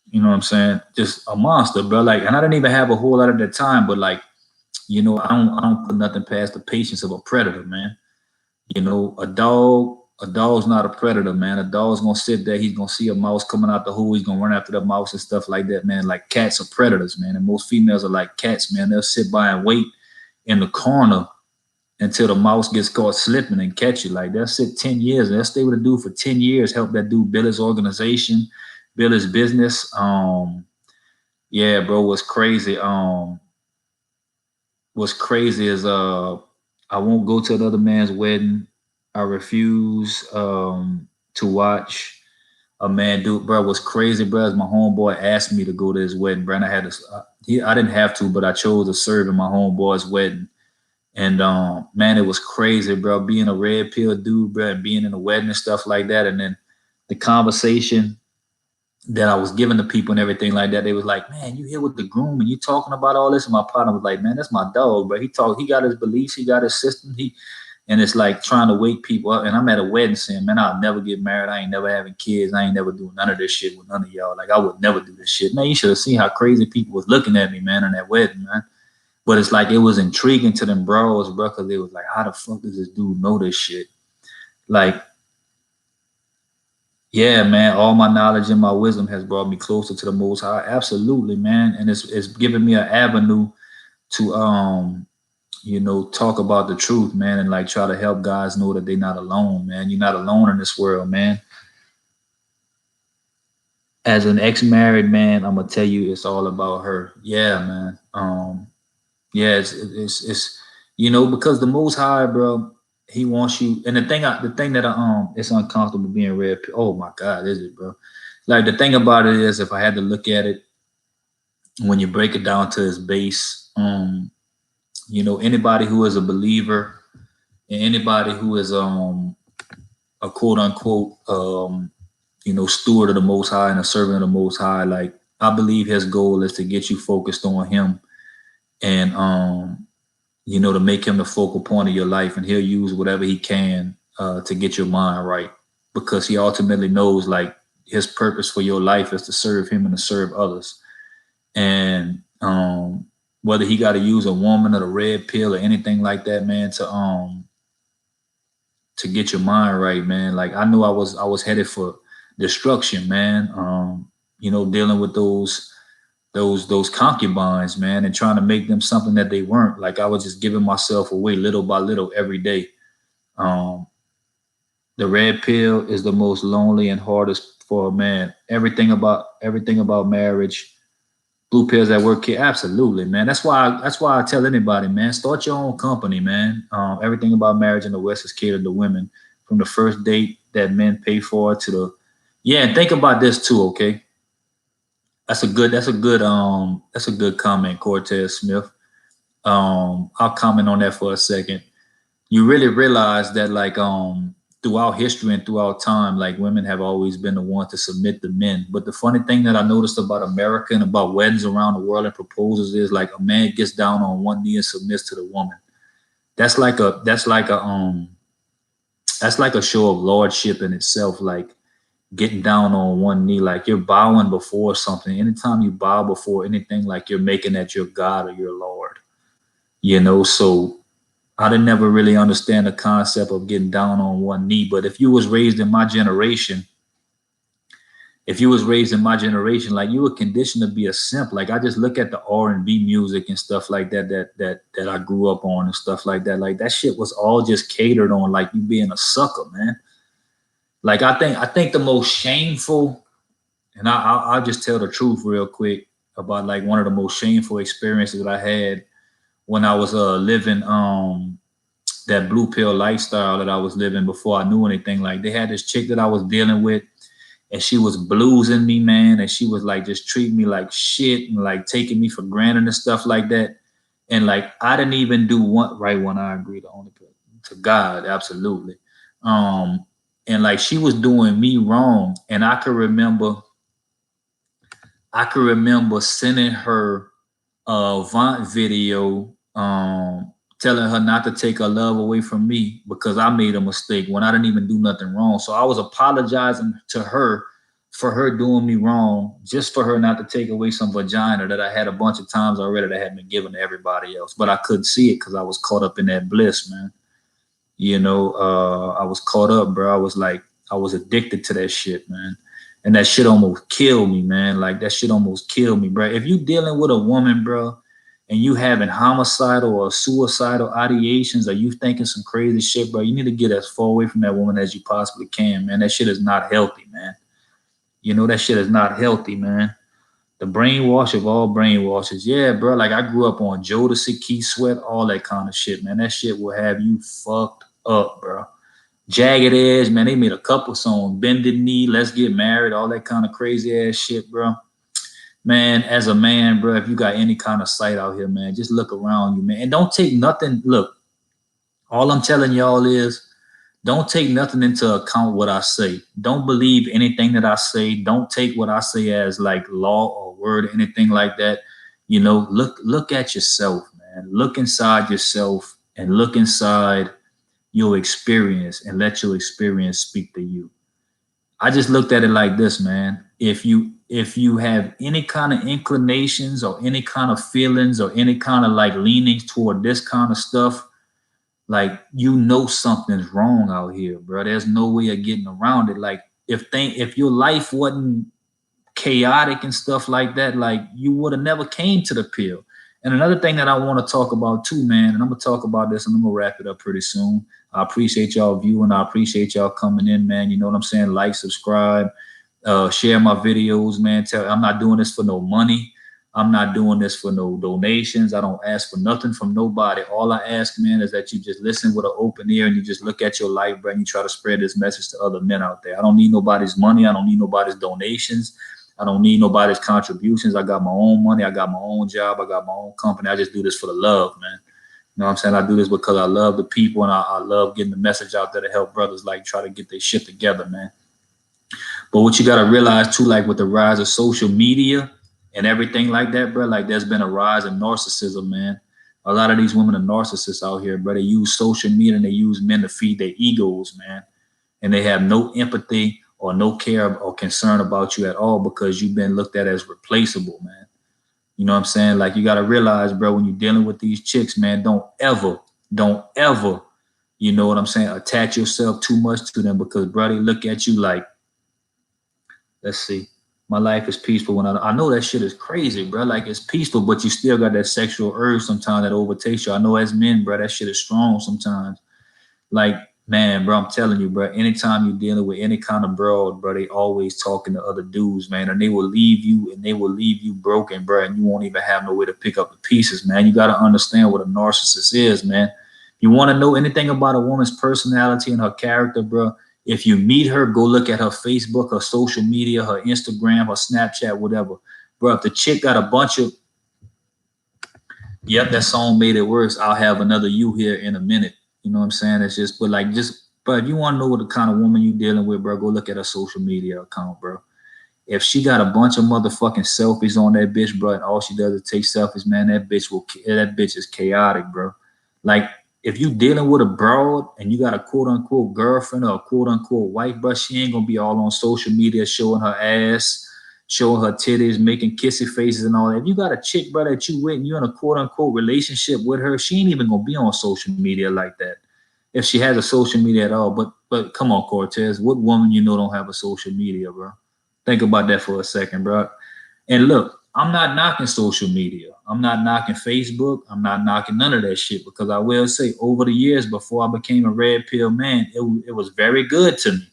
You know what I'm saying? Just a monster, bro. Like, and I didn't even have a whole lot at that time, but like, I don't put nothing past the patience of a predator, man. A dog's not a predator, man. A dog's gonna sit there, he's gonna see a mouse coming out the hole, he's gonna run after the mouse and stuff like that, man. Like, cats are predators, man. And most females are like cats, man. They'll sit by and wait in the corner until the mouse gets caught slipping and catch it. Like, they'll sit 10 years, they'll stay with a dude for 10 years, help that dude build his organization, build his business. Yeah, bro, what's crazy is I won't go to another man's wedding. I refuse to watch a man do it, bro. What's crazy, bro, is my homeboy asked me to go to his wedding, bro. And I didn't have to, but I chose to serve in my homeboy's wedding. And man, it was crazy, bro. Being a red pill dude, bro, and being in a wedding and stuff like that. And then the conversation that I was giving to people and everything like that, they was like, "Man, you here with the groom and you talking about all this?" And my partner was like, "Man, that's my dog, bro. He got his beliefs, he got his system. And it's like trying to wake people up." And I'm at a wedding saying, "Man, I'll never get married. I ain't never having kids. I ain't never doing none of this shit with none of y'all. Like, I would never do this shit." Man, you should have seen how crazy people was looking at me, man, in that wedding, man. But it's like, it was intriguing to them bros, bro, because they was like, "How the fuck does this dude know this shit?" Like, yeah, man, all my knowledge and my wisdom has brought me closer to the Most High. Absolutely, man. And it's given me an avenue to talk about the truth, man, and like try to help guys know that they're not alone, man. You're not alone in this world, man. As an ex-married man, I'm gonna tell you, it's all about her. Yeah, man. Yeah, it's because the Most High, bro, He wants you. And the thing that it's uncomfortable being red. Oh my God, is it, bro? Like, the thing about it is, if I had to look at it, when you break it down to its base, anybody who is a believer and anybody who is a quote unquote steward of the Most High and a servant of the Most High, like, I believe his goal is to get you focused on him, and to make him the focal point of your life, and he'll use whatever he can to get your mind right, because he ultimately knows, like, his purpose for your life is to serve him and to serve others. And whether he got to use a woman or the red pill or anything like that, man, to get your mind right, man. Like, I knew I was headed for destruction, man. Dealing with those concubines, man, and trying to make them something that they weren't. Like, I was just giving myself away little by little every day. The red pill is the most lonely and hardest for a man. Everything about marriage. Blue pills that work here, absolutely, man. That's why I tell anybody, man, start your own company, man. Everything about marriage in the West is catered to women, from the first date that men pay for to the. Yeah, and think about this too, okay? That's a good comment, Cortez Smith. I'll comment on that for a second. You really realize that, like, throughout history and throughout time, like, women have always been the one to submit to men. But the funny thing that I noticed about America and about weddings around the world and proposals is, like, a man gets down on one knee and submits to the woman. That's like a That's like a show of lordship in itself, like getting down on one knee, like you're bowing before something. Anytime you bow before anything, like you're making that your God or your Lord, you know. So I didn't never really understand the concept of getting down on one knee. But if you was raised in my generation, like you were conditioned to be a simp. Like I just look at the R&B music and stuff like that I grew up on and stuff like that. Like that shit was all just catered on like you being a sucker, man. Like I think the most shameful, and I'll just tell the truth real quick about like one of the most shameful experiences that I had when I was living that blue pill lifestyle that I was living before I knew anything. Like they had this chick that I was dealing with, and she was bluesing me, man, and she was like just treating me like shit and like taking me for granted and stuff like that. And like I didn't even do one right when I agreed to God, absolutely. Um, and like she was doing me wrong, and I could remember sending her a Vaunt video, telling her not to take her love away from me because I made a mistake when I didn't even do nothing wrong. So I was apologizing to her for her doing me wrong, just for her not to take away some vagina that I had a bunch of times already that had been given to everybody else. But I couldn't see it because I was caught up in that bliss, man. You know, I was caught up, bro. I was addicted to that shit, man. And that shit almost killed me, man. Like that shit almost killed me, bro. If you dealing with a woman, bro, and you having homicidal or suicidal ideations, or you thinking some crazy shit, bro, you need to get as far away from that woman as you possibly can, man. That shit is not healthy, man. You know, that shit is not healthy, man. The brainwash of all brainwashes. Yeah, bro. Like I grew up on Jodeci, Keith Sweat, all that kind of shit, man. That shit will have you fucked up, bro. Jagged Edge, man, they made a couple songs. Bended Knee, Let's Get Married, all that kind of crazy ass shit, bro. Man, as a man, bro, if you got any kind of sight out here, man, just look around you, man. And don't take nothing. Look, all I'm telling y'all is don't take nothing into account what I say. Don't believe anything that I say. Don't take what I say as like law or word or anything like that. You know, look at yourself, man. Look inside yourself and look inside your experience and let your experience speak to you. I just looked at it like this, man. If you have any kind of inclinations or any kind of feelings or any kind of like leanings toward this kind of stuff, like you know something's wrong out here, bro. There's no way of getting around it. Like if your life wasn't chaotic and stuff like that, like you would have never came to the pill. And another thing that I want to talk about too, man, and I'm gonna talk about this and I'm gonna wrap it up pretty soon. I appreciate y'all viewing. I appreciate y'all coming in, man. You know what I'm saying? Like, subscribe, share my videos, man. I'm not doing this for no money. I'm not doing this for no donations. I don't ask for nothing from nobody. All I ask, man, is that you just listen with an open ear and you just look at your life, bro, and you try to spread this message to other men out there. I don't need nobody's money. I don't need nobody's donations. I don't need nobody's contributions. I got my own money. I got my own job. I got my own company. I just do this for the love, man. You know what I'm saying? I do this because I love the people and I love getting the message out there to help brothers like try to get their shit together, man. But what you got to realize too, like with the rise of social media and everything like that, bro, like there's been a rise in narcissism, man. A lot of these women are narcissists out here, bro. They use social media and they use men to feed their egos, man. And they have no empathy or no care or concern about you at all because you've been looked at as replaceable, man. You know what I'm saying? Like you got to realize, bro, when you're dealing with these chicks, man, don't ever, you know what I'm saying, attach yourself too much to them because, bro, they look at you like, let's see, my life is peaceful. When I know that shit is crazy, bro. Like it's peaceful, but you still got that sexual urge sometimes that overtakes you. I know as men, bro, that shit is strong sometimes. Like, man, bro, I'm telling you, bro, anytime you're dealing with any kind of broad, bro, they always talking to other dudes, man, and they will leave you broken, bro, and you won't even have no way to pick up the pieces, man. You got to understand what a narcissist is, man. You want to know anything about a woman's personality and her character, bro? If you meet her, go look at her Facebook, her social media, her Instagram, her Snapchat, whatever. Bro, if the chick got a bunch of, yep, that song made it worse. I'll have another you here in a minute. You know what I'm saying? It's just, but like, just, bro, if you want to know what the kind of woman you dealing with, bro, go look at her social media account, bro. If she got a bunch of motherfucking selfies on that bitch, bro, and all she does is take selfies, man, that bitch is chaotic, bro. Like, if you dealing with a broad and you got a quote unquote girlfriend or a quote unquote wife, bro, she ain't gonna be all on social media showing her ass, showing her titties, making kissy faces and all that. If you got a chick, bro, that you with and you're in a quote unquote relationship with her, she ain't even gonna be on social media like that. If she has a social media at all. But come on, Cortez, what woman you know don't have a social media, bro? Think about that for a second, bro. And look, I'm not knocking social media. I'm not knocking Facebook. I'm not knocking none of that shit, because I will say over the years before I became a red pill man, it was very good to me.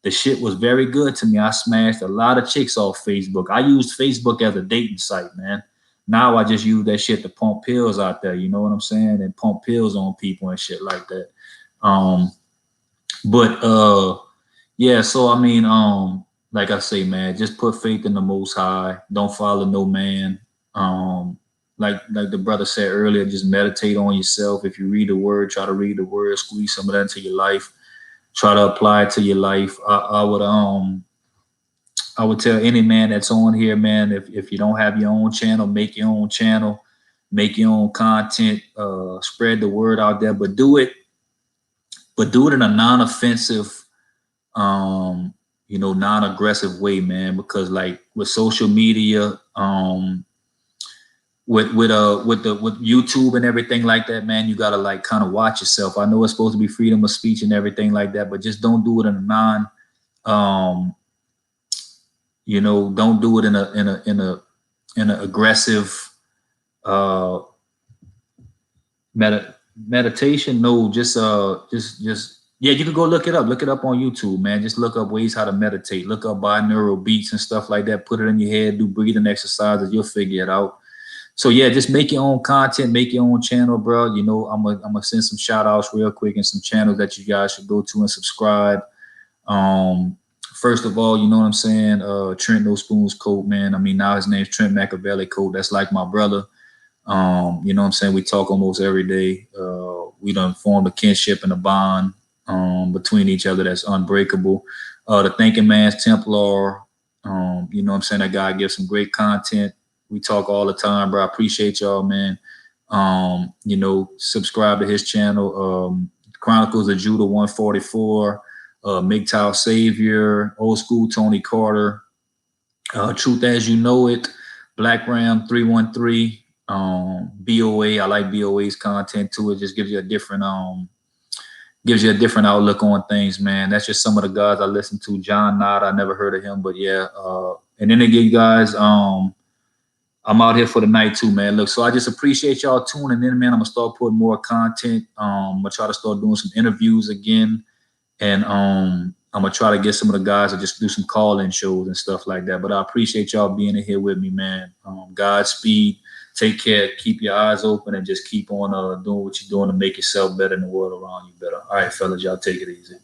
The shit was very good to me. I smashed a lot of chicks off Facebook. I used Facebook as a dating site, man. Now I just use that shit to pump pills out there. You know what I'm saying? And pump pills on people and shit like that. Um, but yeah, so I mean, like I say, man, just put faith in the Most High. Don't follow no man. Um, like the brother said earlier, just meditate on yourself. If you read the word, try to read the word, squeeze some of that into your life. Try to apply it to your life. I would tell any man that's on here, man, if you don't have your own channel, make your own channel, make your own content, spread the word out there, but do it in a non-offensive, non-aggressive way, man. Because like with social media, with YouTube and everything like that, man, you gotta like kind of watch yourself. I know it's supposed to be freedom of speech and everything like that, but just don't do it in a um, don't do it in a aggressive meditation. No, just yeah, you can go look it up. Look it up on YouTube, man. Just look up ways how to meditate. Look up binaural beats and stuff like that. Put it in your head. Do breathing exercises. You'll figure it out. So yeah, just make your own content, make your own channel, bro. You know, I'm gonna send some shout outs real quick and some channels that you guys should go to and subscribe. First of all, you know what I'm saying? Trent No Spoons Coat, man. I mean, now his name's Trent Machiavelli Coat. That's like my brother. You know what I'm saying? We talk almost every day. We done formed a kinship and a bond between each other that's unbreakable. The Thinking Man's Templar, you know what I'm saying? That guy gives some great content. We talk all the time, bro. I appreciate y'all, man. Subscribe to his channel. Chronicles of Judah 144, MGTOW Savior, Old School Tony Carter, Truth As You Know It, Black Ram 313, BOA. I like BOA's content too. It just gives you a different outlook on things, man. That's just some of the guys I listen to. John Nod, I never heard of him, but yeah. And then again, guys, I'm out here for the night too, man. Look, so I just appreciate y'all tuning in, man. I'm gonna start putting more content. I'm gonna try to start doing some interviews again, and I'm gonna try to get some of the guys to just do some call-in shows and stuff like that. But I appreciate y'all being in here with me, man. Godspeed. Take care. Keep your eyes open and just keep on doing what you're doing to make yourself better and the world around you better. All right, fellas, y'all take it easy.